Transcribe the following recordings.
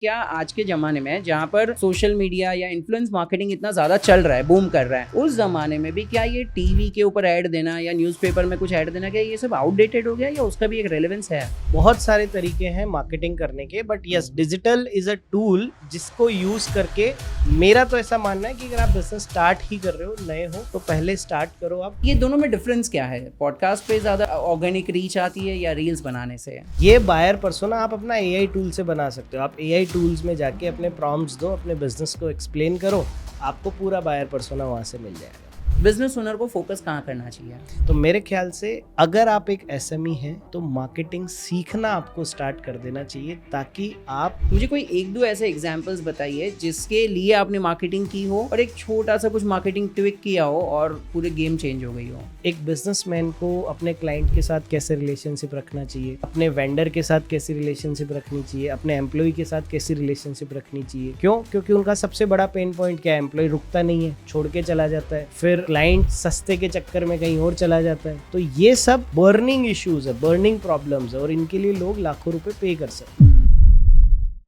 क्या आज के ज़माने में जहाँ पर सोशल मीडिया या इन्फ्लुएंस मार्केटिंग इतना ज़्यादा चल रहा है, बूम कर रहा है, उस ज़माने में भी क्या ये टीवी के ऊपर ऐड देना या न्यूज़पेपर में कुछ ऐड देना, क्या ये सब आउटडेटेड हो गया या उसका भी एक रेलेवेंस है? बहुत सारे तरीके हैं मार्केटिंग करने के, but yes, digital is a tool जिसको यूज करके मेरा तो ऐसा मानना है कि अगर आप बिजनेस स्टार्ट ही कर रहे हो, नए हो, तो पहले स्टार्ट करो आप। ये दोनों में डिफरेंस क्या है? पॉडकास्ट पे ज़्यादा ऑर्गेनिक रीच आती है या रील्स बनाने से? ये बायर पर्सोना आप अपना एआई टूल से बना सकते हो। आप एआई टूल्स में जाके अपने प्रॉम्प्ट्स दो, अपने बिजनेस को एक्सप्लेन करो, आपको पूरा बायर पर्सोना वहाँ से मिल जाएगा। बिजनेस ओनर को फोकस कहाँ करना चाहिए? तो मेरे ख्याल से अगर आप एक एसएमई हैं तो मार्केटिंग सीखना आपको स्टार्ट कर देना चाहिए, ताकि आप मुझे कोई एक दो ऐसे एग्जांपल्स बताइए जिसके लिए आपने मार्केटिंग की हो और एक छोटा सा कुछ मार्केटिंग ट्विक किया हो और पूरे गेम चेंज हो गई हो। एक बिजनेसमैन को अपने क्लाइंट के साथ कैसे रिलेशनशिप रखना चाहिए, अपने वेंडर के साथ कैसी रिलेशनशिप रखनी चाहिए, अपने एम्प्लॉय के साथ कैसी रिलेशनशिप रखनी चाहिए। क्यों? क्योंकि उनका सबसे बड़ा पेन पॉइंट क्या है? एम्प्लॉय रुकता नहीं है, छोड़ के चला जाता है, फिर क्लाइंट सस्ते के चक्कर में कहीं और चला जाता है। तो ये सब बर्निंग इश्यूज है, बर्निंग प्रॉब्लम्स है, और इनके लिए लोग लाखों रुपए पे कर सकते हैं।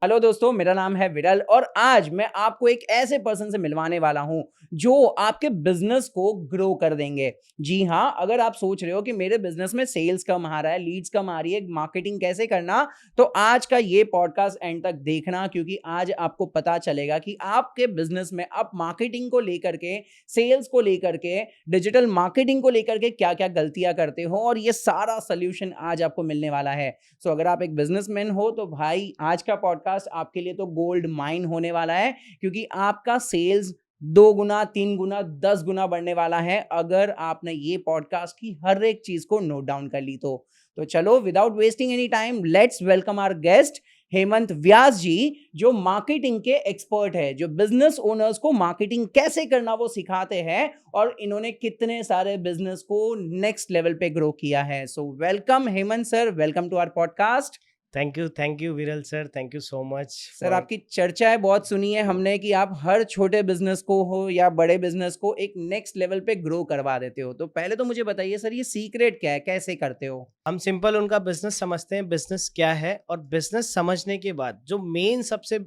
हेलो दोस्तों, मेरा नाम है विरल और आज मैं आपको एक ऐसे पर्सन से मिलवाने वाला हूं जो आपके बिजनेस को ग्रो कर देंगे। जी हाँ, अगर आप सोच रहे हो कि मेरे बिजनेस में सेल्स कम आ रहा है, लीड्स कम आ रही है, मार्केटिंग कैसे करना, तो आज का ये पॉडकास्ट एंड तक देखना, क्योंकि आज आपको पता चलेगा कि आपके बिजनेस में आप मार्केटिंग को लेकर के, सेल्स को लेकर के, डिजिटल मार्केटिंग को लेकर के क्या क्या गलतियां करते हो, और ये सारा सोल्यूशन आज आपको मिलने वाला है। सो अगर आप एक बिजनेसमैन हो तो भाई आज का पॉडकास्ट आपके लिए तो गोल्ड माइन होने वाला है, क्योंकि आपका सेल्स 2 गुना, 3 गुना, 10 गुना बढ़ने वाला है अगर आपने ये पॉडकास्ट की हर एक चीज को नोट डाउन कर ली तो चलो, without wasting any time, let's welcome our guest Hemant Vyas ji, जो मार्केटिंग के एक्सपर्ट है, जो बिजनेस ओनर्स को मार्केटिंग कैसे करना वो सिखाते हैं, और इन्होंने कितने सारे बिजनेस को नेक्स्ट लेवल पे ग्रो किया है। So welcome Hemant sir, welcome to our podcast. Thank you Viral sir, thank you so much sir, आपकी चर्चाएं बहुत सुनी है हमने कि आप हर छोटे बिजनेस को हो या बड़े बिजनेस को एक नेक्स्ट लेवल पे ग्रो करवा देते हो। तो पहले तो मुझे बताइए सर, ये सीक्रेट क्या है, कैसे करते हो? हम सिंपल उनका बिजनेस समझते हैं, बिजनेस क्या है, और बिजनेस समझने के बाद जो सबसे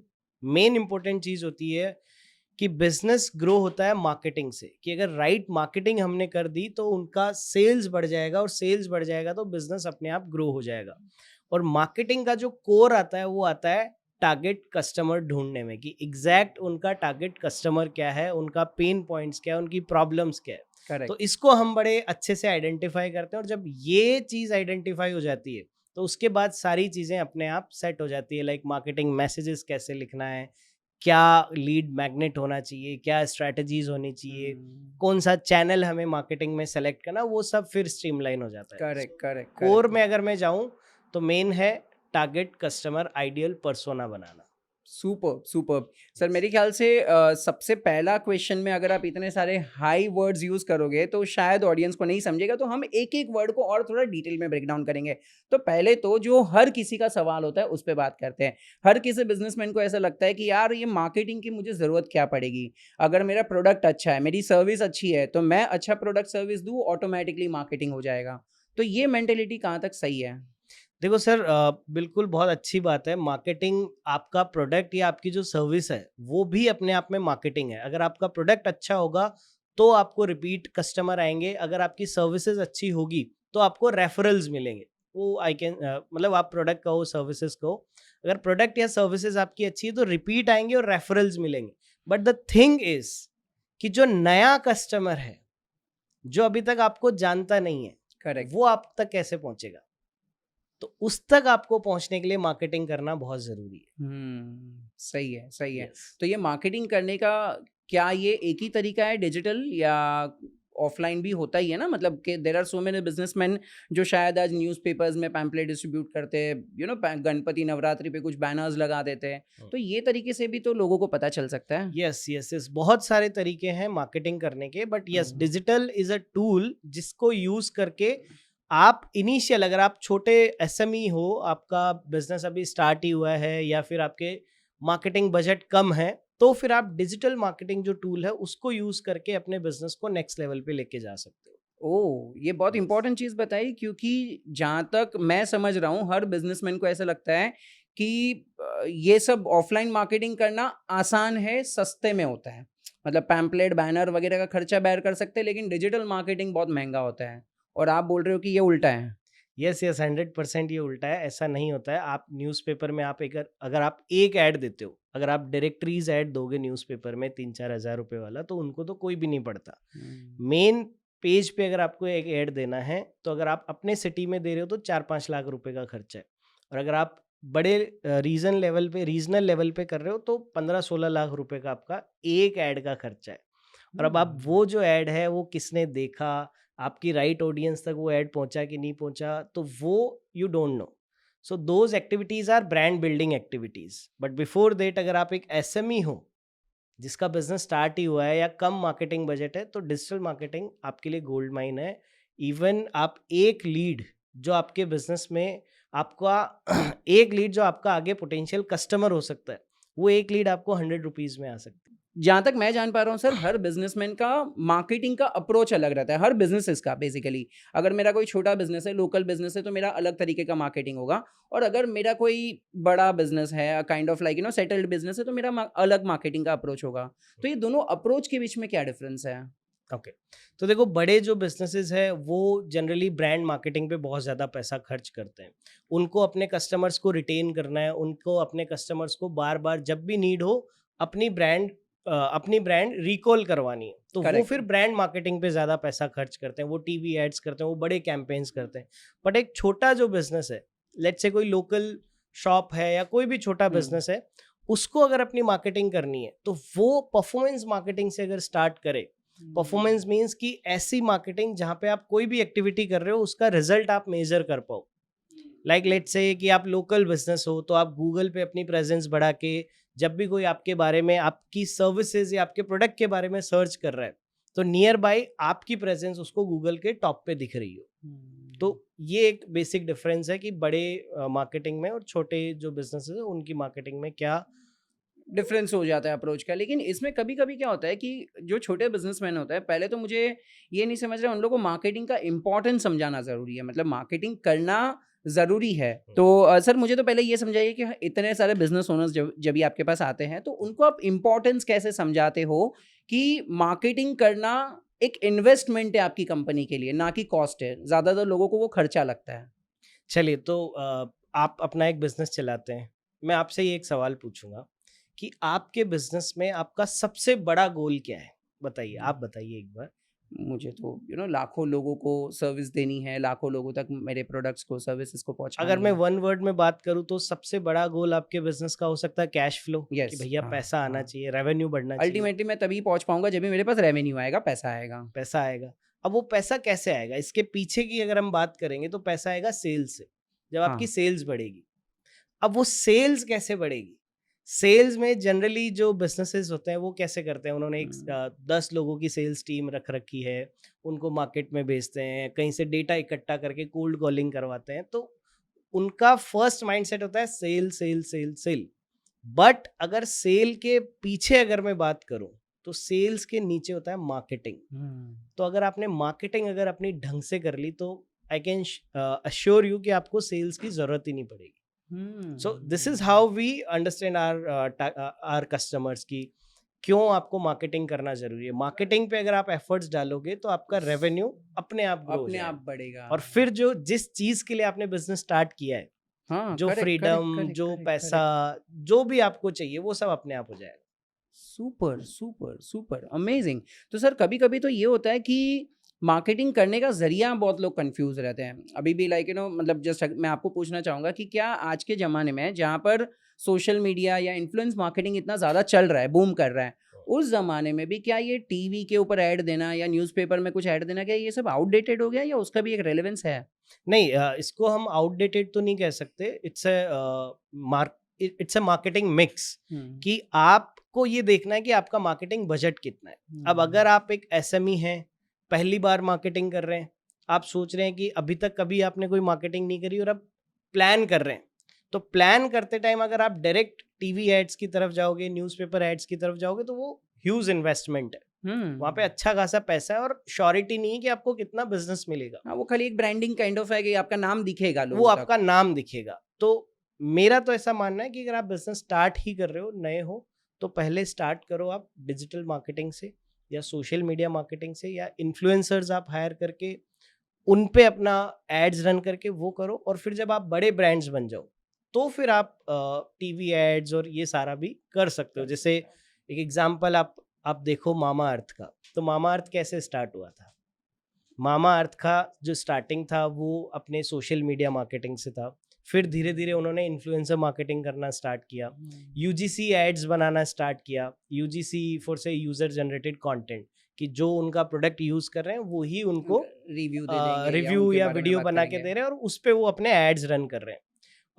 मेन इंपॉर्टेंट चीज होती है कि बिजनेस ग्रो होता है मार्केटिंग से। कि अगर राइट मार्केटिंग हमने कर दी तो उनका सेल्स बढ़ जाएगा, और सेल्स बढ़ जाएगा तो बिजनेस अपने आप ग्रो हो जाएगा। और मार्केटिंग का जो कोर आता है वो आता है टारगेट कस्टमर ढूंढने में, कि एग्जैक्ट उनका टारगेट कस्टमर क्या है, उनका पेन पॉइंट्स क्या है, उनकी प्रॉब्लम्स क्या है। करेक्ट। तो इसको हम बड़े अच्छे से आइडेंटिफाई करते हैं, और जब ये चीज़ आइडेंटिफाई हो जाती है तो उसके बाद सारी चीज़ें अपने आप सेट हो जाती है। लाइक मार्केटिंग मैसेजेस कैसे लिखना है, क्या लीड मैग्नेट होना चाहिए, क्या स्ट्रैटेजीज होनी चाहिए, कौन सा चैनल हमें मार्केटिंग में सेलेक्ट करना, वो सब फिर स्ट्रीमलाइन हो जाता है। करेक्ट करेक्ट कोर में अगर मैं जाऊं तो मेन है टारगेट कस्टमर आइडियल पर्सोना बनाना। Super super. सर, मेरे ख्याल से सबसे पहला क्वेश्चन में अगर आप इतने सारे हाई वर्ड्स यूज करोगे तो शायद ऑडियंस को नहीं समझेगा, तो हम एक एक वर्ड को और थोड़ा डिटेल में ब्रेक डाउन करेंगे। तो पहले तो जो हर किसी का सवाल होता है उस पर बात करते हैं। हर किसी बिजनेसमैन को ऐसा लगता है कि यार ये मार्केटिंग की मुझे ज़रूरत क्या पड़ेगी, अगर मेरा प्रोडक्ट अच्छा है, मेरी सर्विस अच्छी है, तो मैं अच्छा प्रोडक्ट सर्विस दूँ, ऑटोमेटिकली मार्केटिंग हो जाएगा। तो ये मेंटेलिटी कहाँ तक सही है? देखो सर, बिल्कुल बहुत अच्छी बात है। मार्केटिंग, आपका प्रोडक्ट या आपकी जो सर्विस है वो भी अपने आप में मार्केटिंग है। अगर आपका प्रोडक्ट अच्छा होगा तो आपको रिपीट कस्टमर आएंगे, अगर आपकी सर्विसेज अच्छी होगी तो आपको रेफरल्स मिलेंगे। वो आई कैन मतलब आप प्रोडक्ट कहो, सर्विसेज कहो, अगर प्रोडक्ट या सर्विसेज आपकी अच्छी है तो रिपीट आएंगे और रेफरल्स मिलेंगे। बट द थिंग इज कि जो नया कस्टमर है, जो अभी तक आपको जानता नहीं है, करेक्ट। वो आप तक कैसे पहुंचेगा? तो उस तक आपको पहुंचने के लिए मार्केटिंग करना बहुत जरूरी है। सही है, सही है। Yes. तो ये मार्केटिंग करने का क्या ये एक ही तरीका है, डिजिटल या ऑफलाइन भी होता ही है ना? मतलब कि there are so many businessmen जो शायद आज न्यूज़पेपर्स में पैम्पलेट डिस्ट्रीब्यूट करते हैं, गणपति नवरात्रि पे कुछ बैनर्स लगा देते हैं, तो ये तरीके से भी तो लोगों को पता चल सकता है। यस यस यस, बहुत सारे तरीके हैं मार्केटिंग करने के, but yes, digital is a tool जिसको यूज करके आप इनिशियल, अगर आप छोटे एसएमई हो, आपका बिजनेस अभी स्टार्ट ही हुआ है, या फिर आपके मार्केटिंग बजट कम है, तो फिर आप डिजिटल मार्केटिंग जो टूल है उसको यूज करके अपने बिजनेस को नेक्स्ट लेवल पे लेके जा सकते हो। ओह! ये बहुत Yes. इंपॉर्टेंट चीज़ बताई, क्योंकि जहाँ तक मैं समझ रहा हूँ हर बिज़नेसमैन को ऐसा लगता है कि ये सब ऑफलाइन मार्केटिंग करना आसान है, सस्ते में होता है। मतलब पैम्पलेट, बैनर वगैरह का खर्चा बेयर कर सकते हैं, लेकिन डिजिटल मार्केटिंग बहुत महँगा होता है। और आप बोल रहे हो कि ये उल्टा है। यस यस 100% ये उल्टा है, ऐसा नहीं होता है। आप न्यूज़पेपर में आप एक अगर आप एक ऐड देते हो, अगर आप डायरेक्टरीज ऐड दोगे न्यूज़पेपर में 3-4 हज़ार रुपये वाला, तो उनको तो कोई भी नहीं पढ़ता। मेन पेज पे अगर आपको एक ऐड देना है, तो अगर आप अपने सिटी में दे रहे हो तो 4-5 लाख रुपए का खर्चा है, और अगर आप बड़े रीजनल लेवल पे कर रहे हो तो 15-16 लाख रुपए का आपका एक ऐड का खर्चा है। और अब आप वो जो ऐड है वो किसने देखा, आपकी राइट ऑडियंस तक वो ऐड पहुंचा कि नहीं पहुंचा, तो वो you don't know. So those activities are brand building activities, but before that अगर आप एक एसएमई हो जिसका बिजनेस स्टार्ट ही हुआ है या कम मार्केटिंग बजट है, तो डिजिटल मार्केटिंग आपके लिए गोल्ड माइन है। इवन आप एक लीड जो आपके बिजनेस में आपका एक लीड जो आपका आगे पोटेंशियल कस्टमर हो सकता है, वो एक लीड आपको 100 रुपीज में आ सकती है। जहाँ तक मैं जान पा रहा हूँ सर, हर बिजनेसमैन का मार्केटिंग का अप्रोच अलग रहता है, हर बिजनेसेस का बेसिकली। अगर मेरा कोई छोटा बिजनेस है, लोकल बिजनेस है, तो मेरा अलग तरीके का मार्केटिंग होगा। और अगर मेरा कोई बड़ा बिजनेस है, kind of like settled business है, तो मेरा अलग मार्केटिंग का अप्रोच होगा। तो ये दोनों अप्रोच के बीच में क्या डिफरेंस है? ओके तो देखो, बड़े जो बिजनेसेस है वो जनरली ब्रांड मार्केटिंग पे बहुत ज़्यादा पैसा खर्च करते हैं। उनको अपने कस्टमर्स को रिटेन करना है, उनको अपने कस्टमर्स को बार बार जब भी नीड हो अपनी ब्रांड रिकॉल करवानी है, तो वो Correct. फिर ब्रांड मार्केटिंग पे ज़्यादा पैसा खर्च करते हैं, वो टीवी एड्स करते हैं, वो बड़े कैंपेन्स करते हैं। बट एक छोटा जो बिजनेस है, लेट्स से कोई लोकल शॉप है या कोई भी छोटा बिजनेस है, उसको अगर अपनी मार्केटिंग करनी है तो वो परफॉर्मेंस मार्केटिंग से अगर स्टार्ट करे। परफॉर्मेंस मीन्स कि ऐसी मार्केटिंग जहाँ पे आप कोई भी एक्टिविटी कर रहे हो उसका रिजल्ट आप मेजर कर पाओ। लाइक लेट्स से कि आप लोकल बिजनेस हो, तो आप गूगल पे अपनी प्रेजेंस बढ़ा के जब भी कोई आपके बारे में, आपकी सर्विसेज या आपके प्रोडक्ट के बारे में सर्च कर रहा है, तो नियर बाय आपकी प्रेजेंस उसको गूगल के टॉप पे दिख रही हो। तो ये एक बेसिक डिफरेंस है कि बड़े मार्केटिंग में और छोटे जो बिजनेस है उनकी मार्केटिंग में क्या डिफरेंस हो जाता है अप्रोच का। लेकिन इसमें कभी-कभी क्या होता है कि जो छोटे बिज़नेसमैन होता है, पहले तो मुझे ये नहीं समझ रहा उन लोगों को मार्केटिंग का इम्पोर्टेंस समझाना ज़रूरी है, मतलब मार्केटिंग करना ज़रूरी है। तो सर मुझे तो पहले ये समझाइए कि इतने सारे बिज़नेस ओनर्स जब भी आपके पास आते हैं, तो उनको आप इम्पोर्टेंस कैसे समझाते हो कि मार्केटिंग करना एक इन्वेस्टमेंट है आपकी कंपनी के लिए, ना कि कॉस्ट है। ज़्यादातर लोगों को वो खर्चा लगता है। चलिए, तो आप अपना एक बिजनेस चलाते हैं, मैं आपसे ये एक सवाल पूछूंगा कि आपके बिजनेस में आपका सबसे बड़ा गोल क्या है? बताइए, आप बताइए एक बार। मुझे तो लाखों लोगों को सर्विस देनी है, लाखों लोगों तक मेरे प्रोडक्ट्स को, सर्विसेज को अगर पहुंचानी मैं है। वन वर्ड में बात करूं तो सबसे बड़ा गोल आपके बिजनेस का हो सकता है कैश फ्लो, कि यस, भैया हाँ, पैसा आना हाँ। चाहिए, रेवेन्यू बढ़ना चाहिए, अल्टीमेटली मैं तभी पहुंच पाऊंगा जब भी मेरे पास रेवेन्यू आएगा, पैसा आएगा। पैसा आएगा। अब वो पैसा कैसे आएगा, इसके पीछे की अगर हम बात करेंगे तो पैसा आएगा सेल्स से, जब आपकी हाँ। सेल्स बढ़ेगी। अब वो सेल्स कैसे बढ़ेगी? सेल्स में जनरली जो बिजनेसेस होते हैं वो कैसे करते हैं, उन्होंने एक 10 लोगों की सेल्स टीम रख रखी है, उनको मार्केट में भेजते हैं, कहीं से डेटा इकट्ठा करके कोल्ड कॉलिंग करवाते हैं, तो उनका फर्स्ट माइंडसेट होता है sale sale sale sale. But अगर सेल के पीछे अगर मैं बात करूं तो सेल्स के नीचे होता है मार्केटिंग। तो अगर आपने मार्केटिंग अगर अपनी ढंग से कर ली तो आई कैन अश्योर यू कि आपको सेल्स की जरूरत ही नहीं पड़ेगी। So this is how we understand our customers की क्यों आपको मार्केटिंग करना जरूरी है। मार्केटिंग पे अगर आप एफर्ट्स डालोगे तो आपका रेवेन्यू अपने आप ग्रो हो अपने जाएगा। आप बढ़ेगा। और फिर जो जिस चीज के लिए आपने बिजनेस स्टार्ट किया है, हाँ, जो करेक्ट, फ्रीडम, करेक्ट, करेक्ट, जो करेक्ट, पैसा, करेक्ट। जो भी आपको चाहिए वो सब अपने आप हो जाएगा। Super, super, super, amazing. तो सर कभी-कभी तो ये होता है कि मार्केटिंग करने का ज़रिया बहुत लोग कन्फ्यूज़ रहते हैं। अभी भी लाइक मतलब जस्ट मैं आपको पूछना चाहूँगा कि क्या आज के ज़माने में जहाँ पर सोशल मीडिया या इन्फ्लुएंस मार्केटिंग इतना ज़्यादा चल रहा है, बूम कर रहा है, उस ज़माने में भी क्या ये टीवी के ऊपर ऐड देना या न्यूज़पेपर में कुछ ऐड देना, क्या ये सब आउटडेटेड हो गया या उसका भी एक रेलेवेंस है? नहीं, इसको हम आउटडेटेड तो नहीं कह सकते। इट्स अ मार्केटिंग मिक्स, हुँ। कि आपको ये देखना है कि आपका मार्केटिंग बजट कितना है। अब अगर आप एक एसएमई हैं, पहली बार मार्केटिंग कर रहे हैं, आप सोच रहे हैं कि अभी तक कभी आपने कोई मार्केटिंग नहीं करी और अब प्लान कर रहे हैं, तो प्लान करते टाइम अगर आप डायरेक्ट टीवी एड्स की तरफ जाओगे, न्यूज़पेपर एड्स की तरफ जाओगे, तो वो ह्यूज इन्वेस्टमेंट है। वहाँ पे अच्छा खासा पैसा है और श्योरिटी नहीं है कि आपको कितना बिजनेस मिलेगा। हाँ, वो खाली एक ब्रांडिंग काइंड ऑफ है कि आपका नाम दिखेगा वो लोगों तक। आपका नाम दिखेगा। तो मेरा तो ऐसा मानना है कि अगर आप बिजनेस स्टार्ट ही कर रहे हो, नए हो, तो पहले स्टार्ट करो आप डिजिटल मार्केटिंग से या सोशल मीडिया मार्केटिंग से, या इन्फ्लुएंसर्स आप हायर करके उन पे अपना एड्स रन करके वो करो, और फिर जब आप बड़े ब्रांड्स बन जाओ तो फिर आप टीवी एड्स और ये सारा भी कर सकते हो। जैसे एक एग्जांपल आप देखो मामा अर्थ का, तो मामा अर्थ कैसे स्टार्ट हुआ था? मामा अर्थ का जो स्टार्टिंग था वो अपने सोशल मीडिया मार्केटिंग से था, फिर धीरे धीरे उन्होंने इन्फ्लुएंसर मार्केटिंग करना स्टार्ट किया, यूजीसी एड्स बनाना स्टार्ट किया, यूजीसी फॉर से यूजर जनरेटेड कंटेंट, कि जो उनका प्रोडक्ट यूज कर रहे हैं वो ही उनको रिव्यू दे देंगे रिव्यू उनके या बारे में वीडियो बात बना के करेंगे। दे रहे हैं, और उस पे वो अपने एड्स रन कर रहे हैं।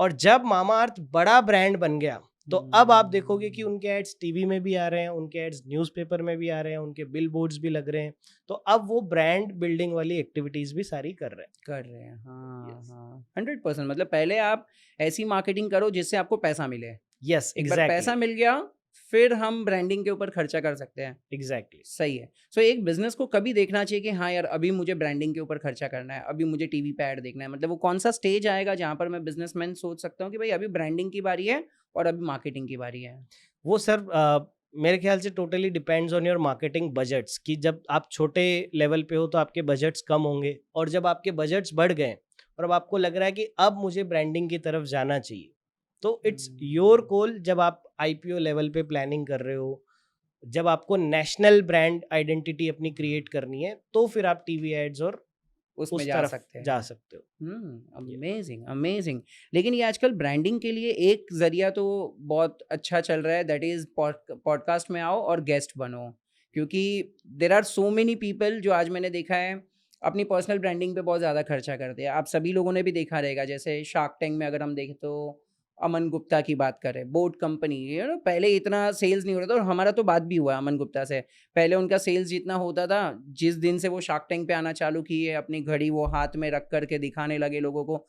और जब मामा अर्थ बड़ा ब्रांड बन गया तो अब आप देखोगे कि उनके एड्स टीवी में भी आ रहे हैं, उनके एड्स न्यूज़पेपर में भी आ रहे हैं, उनके बिल बोर्ड्स भी लग रहे हैं। तो अब वो ब्रांड बिल्डिंग वाली एक्टिविटीज भी सारी कर रहे हैं। हाँ Yes. हाँ 100%। मतलब पहले आप ऐसी मार्केटिंग करो जिससे आपको पैसा मिले। यस, एक बार पैसा एग्जैक्टली, मिल गया फिर हम ब्रांडिंग के ऊपर खर्चा कर सकते हैं। एग्जैक्टली। सही है। सो एक बिजनेस को कभी देखना चाहिए कि हाँ यार अभी मुझे ब्रांडिंग के ऊपर खर्चा करना है, अभी मुझे टीवी पे ऐड देखना है? मतलब वो कौन सा स्टेज आएगा जहाँ पर मैं बिजनेसमैन सोच सकता हूँ कि भाई अभी ब्रांडिंग की बारी है और अभी मार्केटिंग की बारी है? वो सर मेरे ख्याल से totally depends on your marketing budgets, कि जब आप छोटे लेवल पे हो तो आपके बजट्स कम होंगे, और जब आपके बजट्स बढ़ गए और अब आपको लग रहा है कि अब मुझे ब्रांडिंग की तरफ जाना चाहिए, तो इट्स योर कॉल। जब आप आईपीओ लेवल पे प्लानिंग कर रहे हो, जब आपको नेशनल ब्रांड आइडेंटिटी अपनी क्रिएट करनी है, तो फिर आप टीवी एड्स और उसमें उस जा तरफ सकते हैं। जा सकते हो। Amazing amazing. लेकिन ये आजकल ब्रांडिंग के लिए एक जरिया तो बहुत अच्छा चल रहा है, दैट इज पॉडकास्ट में आओ और गेस्ट बनो। क्योंकि there are so many people जो आज मैंने देखा है अपनी पर्सनल ब्रांडिंग पे बहुत ज़्यादा खर्चा करते हैं। आप सभी लोगों ने भी देखा रहेगा, जैसे शार्क टैंक में अगर हम देखें तो अमन गुप्ता की बात करें, बोट कंपनी, पहले इतना सेल्स नहीं हो रहा था, और हमारा तो बात भी हुआ है अमन गुप्ता से। पहले उनका सेल्स जितना होता था, जिस दिन से वो शार्क टैंक पे आना चालू किए, अपनी घड़ी वो हाथ में रख करके दिखाने लगे लोगों को।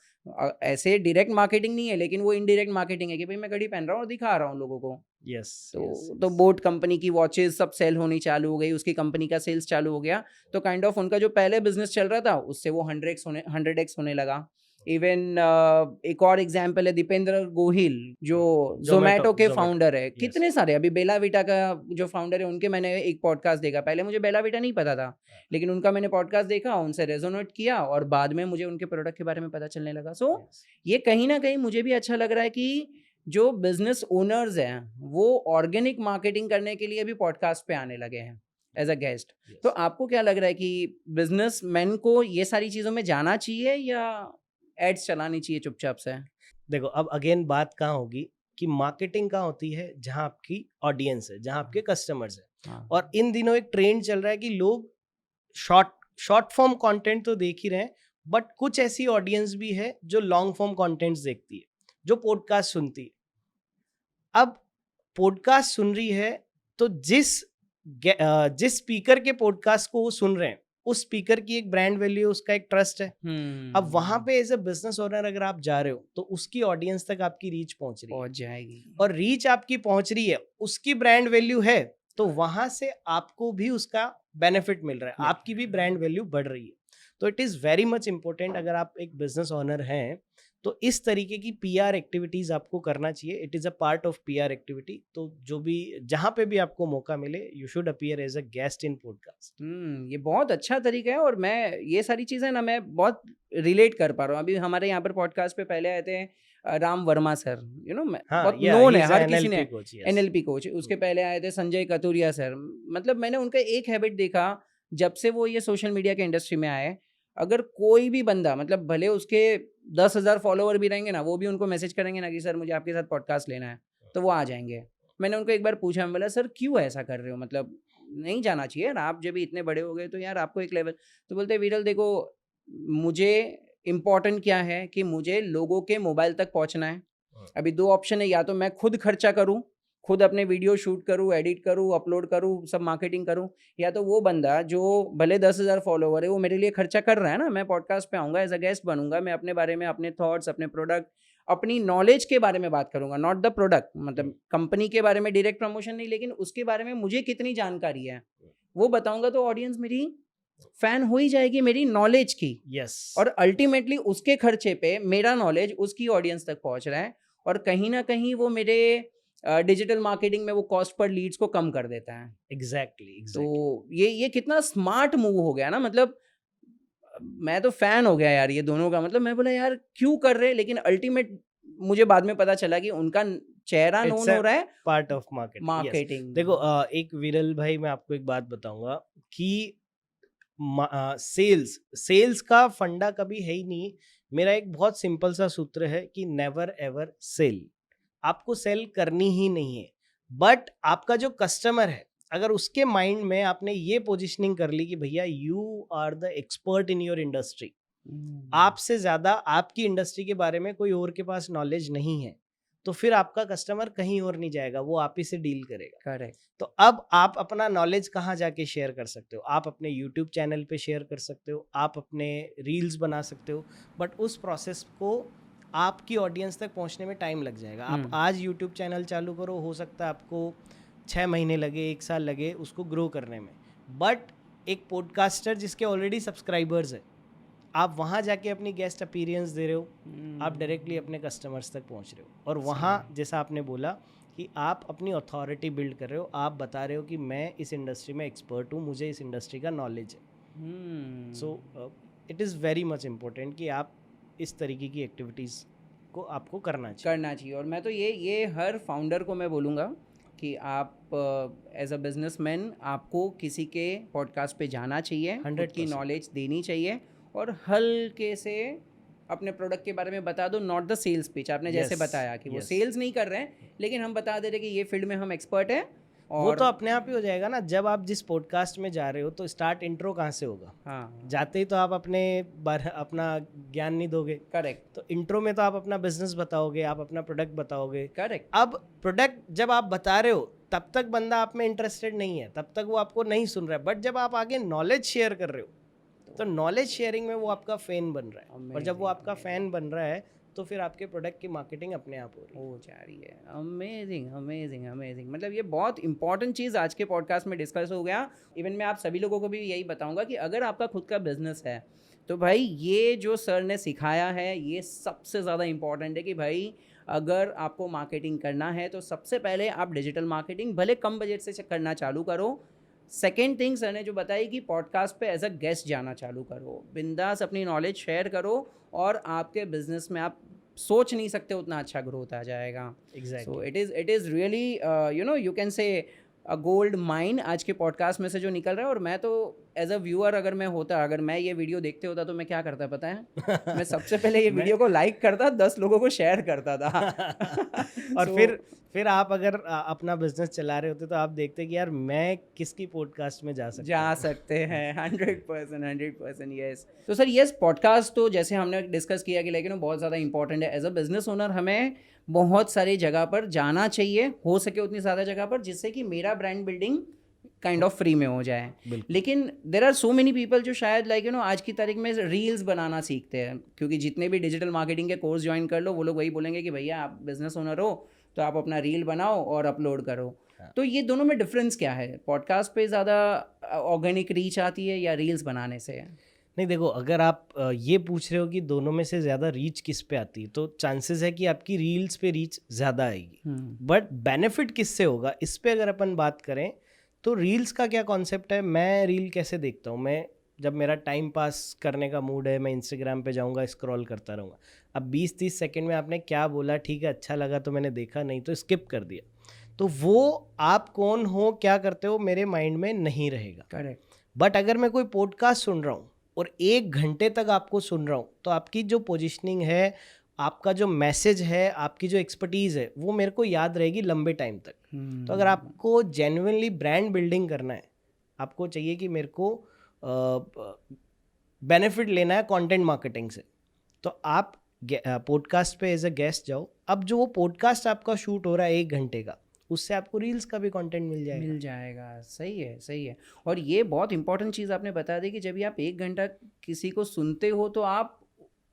ऐसे डायरेक्ट मार्केटिंग नहीं है, लेकिन वो इनडायरेक्ट मार्केटिंग है कि भाई मैं घड़ी पहन रहा हूँ और दिखा रहा हूँ लोगों को। यस, तो बोट कंपनी की वॉचेस सब सेल होनी चालू हो गई, उसकी कंपनी का सेल्स चालू हो गया। तो काइंड ऑफ उनका जो पहले बिजनेस चल रहा था उससे वो 100x होने लगा। इवन एक और एग्जाम्पल है दीपेंद्र गोहिल जो जोमेटो के फाउंडर है। कितने सारे, अभी बेला विटा का जो फाउंडर है उनके मैंने एक पॉडकास्ट देखा। पहले मुझे बेला विटा नहीं पता था, लेकिन उनका मैंने पॉडकास्ट देखा, उनसे रेजोनेट किया और बाद में मुझे उनके प्रोडक्ट के बारे में पता चलने लगा। सो ये कहीं ना कहीं मुझे भी अच्छा लग रहा है कि जो बिजनेस ओनर्स हैं वो ऑर्गेनिक मार्केटिंग करने के लिए भी पॉडकास्ट पे आने लगे हैं एज अ गेस्ट। तो आपको क्या लग रहा है कि बिजनेसमैन को ये सारी चीज़ों में जाना चाहिए या एड्स चलानी चाहिए चुपचाप से? देखो, अब अगेन बात कहाँ होगी कि मार्केटिंग कहाँ होती है? जहाँ आपकी ऑडियंस है, जहाँ आपके कस्टमर्स है। और इन दिनों एक ट्रेंड चल रहा है कि लोग शॉर्ट फॉर्म कंटेंट तो देख ही रहे हैं, बट कुछ ऐसी ऑडियंस भी है जो लॉन्ग फॉर्म कंटेंट्स देखती है, जो पॉडकास्ट सुनती है। अब पॉडकास्ट सुन रही है तो जिस स्पीकर के पॉडकास्ट को वो सुन रहे हैं, उस स्पीकर की एक ब्रांड वैल्यू, उसका एक ट्रस्ट है। अब वहां पे एज अ बिजनेस ओनर अगर आप जा रहे हो तो उसकी ऑडियंस तक आपकी रीच पहुंच जाएगी, और रीच आपकी पहुंच रही है, उसकी ब्रांड वैल्यू है, तो वहां से आपको भी उसका बेनिफिट मिल रहा है, आपकी भी ब्रांड वैल्यू बढ़ रही है। तो it is very much important, अगर आप एक बिजनेस ओनर हैं तो इस तरीके की पीआर एक्टिविटीज आपको करना चाहिए। It is a part of PR activity. तो जो भी, जहां पे भी आपको मौका मिले, you should appear as a guest in podcast. ये बहुत अच्छा तरीका है, और मैं ये सारी चीज़ें ना मैं बहुत रिलेट कर पा रहा हूँ। अभी हमारे यहाँ पर पॉडकास्ट पे पहले आए थे राम वर्मा सर, मैं बहुत नोन है, हर किसी ने, NLP कोच। उसके पहले आए थे संजय कतुरिया सर। मतलब मैंने उनका एक हैबिट देखा जब से वो ये सोशल मीडिया के इंडस्ट्री में आए, अगर कोई भी बंदा, मतलब भले उसके 10,000 फॉलोवर भी रहेंगे ना, वो भी उनको मैसेज करेंगे ना कि सर मुझे आपके साथ पॉडकास्ट लेना है, तो वो आ जाएंगे। मैंने उनको एक बार पूछा, मैं बोला सर क्यों ऐसा कर रहे हो, मतलब नहीं जाना चाहिए यार, आप जब भी इतने बड़े हो गए तो यार आपको एक लेवल। तो बोलते विरल देखो, मुझे इम्पोर्टेंट क्या है कि मुझे लोगों के मोबाइल तक पहुंचना है। अभी दो ऑप्शन है, या तो मैं खुद खर्चा करूं, खुद अपने वीडियो शूट करूं, एडिट करूं, अपलोड करूं, सब मार्केटिंग करूं, या तो वो बंदा जो भले 10,000 फॉलोवर है वो मेरे लिए खर्चा कर रहा है ना, मैं पॉडकास्ट पे आऊँगा, एज अ गेस्ट बनूंगा, मैं अपने बारे में, अपने थॉट्स, अपने प्रोडक्ट, अपनी नॉलेज के बारे में बात करूंगा, नॉट द प्रोडक्ट। मतलब कंपनी के बारे में डायरेक्ट प्रमोशन नहीं, लेकिन उसके बारे में मुझे कितनी जानकारी है वो बताऊंगा, तो ऑडियंस मेरी फैन हो ही जाएगी मेरी नॉलेज की। यस। और अल्टीमेटली उसके खर्चे पे मेरा नॉलेज उसकी ऑडियंस तक पहुंच रहा है, और कहीं ना कहीं वो मेरे डिजिटल मार्केटिंग में वो कॉस्ट पर लीड्स को कम कर देता है। एग्जैक्टली तो एग्जैक्टली ये कितना स्मार्ट मूव हो गया ना, मतलब मैं तो फैन हो गया यार ये दोनों का। मतलब मैं बोला यार क्यों कर रहे, लेकिन अल्टीमेट मुझे बाद में पता चला कि उनका चेहरा इट्स नोन अ हो रहा है part of marketing. Yes, marketing. देखो एक विरल भाई, मैं आपको एक बात बताऊंगा कि सेल्स सेल्स का फंडा कभी है ही नहीं। मेरा एक बहुत सिंपल सा सूत्र है कि नेवर एवर सेल। आपको सेल करनी ही नहीं है। बट आपका जो कस्टमर है, अगर उसके माइंड में आपने ये पोजीशनिंग कर ली कि भैया you are the expert in your industry, आपसे ज्यादा आपकी इंडस्ट्री के बारे में कोई और के पास नॉलेज नहीं है, तो फिर आपका कस्टमर कहीं और नहीं जाएगा, वो आप ही से डील करेगा। करेक्ट। तो अब आप अपना नॉलेज कहाँ जाके शेयर कर सकते हो? आप अपने यूट्यूब चैनल पे शेयर कर सकते हो, आप अपने रील्स बना सकते हो, बट उस प्रोसेस को आपकी ऑडियंस तक पहुंचने में टाइम लग जाएगा। आप आज यूट्यूब चैनल चालू करो, हो सकता है आपको 6 महीने लगे, 1 साल लगे उसको ग्रो करने में। बट एक पॉडकास्टर जिसके ऑलरेडी सब्सक्राइबर्स है, आप वहाँ जाके अपनी गेस्ट अपीयरेंस दे रहे हो, आप डायरेक्टली अपने कस्टमर्स तक पहुँच रहे हो। और वहाँ जैसा आपने बोला कि आप अपनी अथॉरिटी बिल्ड कर रहे हो, आप बता रहे हो कि मैं इस इंडस्ट्री में एक्सपर्ट हूँ, मुझे इस इंडस्ट्री का नॉलेज है। So it is very much important कि आप इस तरीके की एक्टिविटीज़ को आपको करना चाहिए। और मैं तो ये हर फाउंडर को मैं बोलूँगा कि आप एज अ बिजनेसमैन आपको किसी के पॉडकास्ट पे जाना चाहिए, 100% की नॉलेज देनी चाहिए और हल्के से अपने प्रोडक्ट के बारे में बता दो। नॉट द सेल्स पिच, आपने जैसे Yes, बताया कि वो yes. सेल्स नहीं कर रहे हैं, लेकिन हम बता दे रहे कि ये फील्ड में हम एक्सपर्ट हैं। वो और तो अपने आप ही हो जाएगा ना। जब आप जिस पॉडकास्ट में जा रहे हो, तो स्टार्ट इंट्रो कहाँ से होगा? हाँ, जाते ही तो आप अपना ज्ञान नहीं दोगे। करेक्ट तो इंट्रो में तो आप अपना बिजनेस बताओगे, आप अपना प्रोडक्ट बताओगे। करेक्ट। अब प्रोडक्ट जब आप बता रहे हो, तब तक बंदा आप में इंटरेस्टेड नहीं है, तब तक वो आपको नहीं सुन रहा है। बट जब आप आगे नॉलेज शेयर कर रहे हो, तो नॉलेज शेयरिंग में वो आपका फैन बन रहा है। और जब वो आपका फैन बन रहा है, तो फिर आपके प्रोडक्ट की मार्केटिंग अपने आप हो जा रही है। Amazing amazing amazing. मतलब ये बहुत इंपॉर्टेंट चीज़ आज के पॉडकास्ट में डिस्कस हो गया। इवन मैं आप सभी लोगों को भी यही बताऊंगा कि अगर आपका खुद का बिजनेस है, तो भाई ये जो सर ने सिखाया है ये सबसे ज़्यादा इम्पॉर्टेंट है कि भाई अगर आपको मार्केटिंग करना है तो सबसे पहले आप डिजिटल मार्केटिंग भले कम बजट से करना चालू करो। सेकेंड थिंग सर ने जो बताई कि पॉडकास्ट पे एज अ गेस्ट जाना चालू करो, बिंदास अपनी नॉलेज शेयर करो और आपके बिजनेस में आप सोच नहीं सकते उतना अच्छा ग्रोथ आ जाएगा। So it is really you can say a gold mine आज के पॉडकास्ट में से जो निकल रहा है। और मैं तो एज अ व्यूअर अगर मैं ये वीडियो देखते होता तो मैं क्या करता पता है? मैं सबसे पहले ये वीडियो को लाइक करता, 10 लोगों को शेयर करता था। और फिर आप अगर अपना बिजनेस चला रहे होते, तो आप देखते कि यार मैं किसकी पॉडकास्ट में जा सकते हैं। 100% यस। तो सर यस, पॉडकास्ट तो जैसे हमने डिस्कस किया कि लेकिन बहुत ज़्यादा इंपॉर्टेंट है। एज अ बिजनेस ओनर हमें बहुत सारी जगह पर जाना चाहिए, हो सके उतनी ज़्यादा जगह पर, जिससे कि मेरा brand building kind of free में हो जाए। लेकिन there are so many people जो शायद आज की तारीख में रील्स बनाना सीखते हैं, क्योंकि जितने भी डिजिटल मार्केटिंग के कोर्स ज्वाइन कर लो, वो लोग वही बोलेंगे कि भैया आप बिजनेस ओनर हो तो आप अपना रील बनाओ और अपलोड करो। तो ये दोनों में डिफरेंस क्या है? पॉडकास्ट पे ज़्यादा ऑर्गेनिक रीच आती है या रील्स बनाने से? नहीं, देखो, अगर आप ये पूछ रहे हो कि दोनों में से ज़्यादा रीच किस पे आती है, तो चांसेस है कि आपकी रील्स पे रीच ज़्यादा आएगी। बट बेनिफिट किससे होगा, इस पे अगर अपन बात करें, तो रील्स का क्या कॉन्सेप्ट है? मैं रील कैसे देखता हूँ? मैं जब मेरा टाइम पास करने का मूड है, मैं इंस्टाग्राम पे जाऊँगा, स्क्रॉल करता रहूँगा। अब 20-30 सेकेंड में आपने क्या बोला, ठीक है, अच्छा लगा तो मैंने देखा, नहीं तो स्किप कर दिया। तो वो आप कौन हो, क्या करते हो, मेरे माइंड में नहीं रहेगा। करेक्ट। बट अगर मैं कोई पॉडकास्ट सुन रहा हूँ और 1 घंटे तक आपको सुन रहा हूँ, तो आपकी जो पोजीशनिंग है, आपका जो मैसेज है, आपकी जो एक्सपर्टीज़ है, वो मेरे को याद रहेगी लंबे टाइम तक। तो अगर आपको जेन्युइनली ब्रांड बिल्डिंग करना है, आपको चाहिए कि मेरे को बेनिफिट लेना है कंटेंट मार्केटिंग से, तो आप पॉडकास्ट पे एज अ गेस्ट जाओ। अब जो वो पॉडकास्ट आपका शूट हो रहा है 1 घंटे का, उससे आपको रील्स का भी कंटेंट मिल जाएगा। सही है, सही है। और ये बहुत इंपॉर्टेंट चीज़ आपने बता दी कि जब भी आप 1 घंटा किसी को सुनते हो तो आप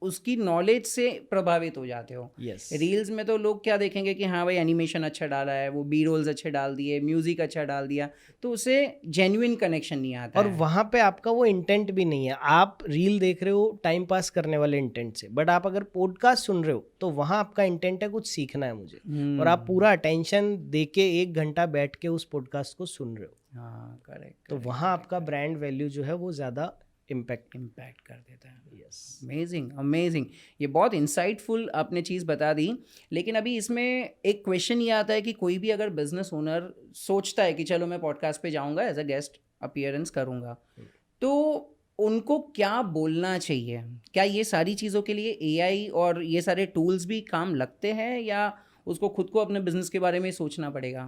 उसकी नॉलेज से प्रभावित हो जाते हो। यस रील्स में तो लोग क्या देखेंगे कि हाँ भाई एनिमेशन अच्छा डाला है, वो बी रोल्स अच्छे डाल दिए, म्यूजिक अच्छा डाल दिया, तो उससे जेन्युइन कनेक्शन नहीं आता और है। वहाँ पे आपका वो इंटेंट भी नहीं है, आप रील देख रहे हो टाइम पास करने वाले इंटेंट से, बट आप अगर पॉडकास्ट सुन रहे हो तो वहाँ आपका इंटेंट है कुछ सीखना है मुझे, और आप पूरा अटेंशन दे के 1 घंटा बैठ के उस पॉडकास्ट को सुन रहे हो। हाँ करेक्ट। तो वहाँ आपका ब्रांड वैल्यू जो है वो ज़्यादा इम्पैक्ट कर देता है। यस अमेजिंग अमेजिंग, ये बहुत इंसाइटफुल आपने चीज़ बता दी। लेकिन अभी इसमें एक क्वेश्चन ये आता है कि कोई भी अगर बिजनेस ओनर सोचता है कि चलो मैं पॉडकास्ट पे जाऊंगा, एज अ गेस्ट अपीयरेंस करूंगा, तो उनको क्या बोलना चाहिए? क्या ये सारी चीज़ों के लिए एआई और ये सारे टूल्स भी काम लगते हैं, या उसको खुद को अपने बिजनेस के बारे में सोचना पड़ेगा?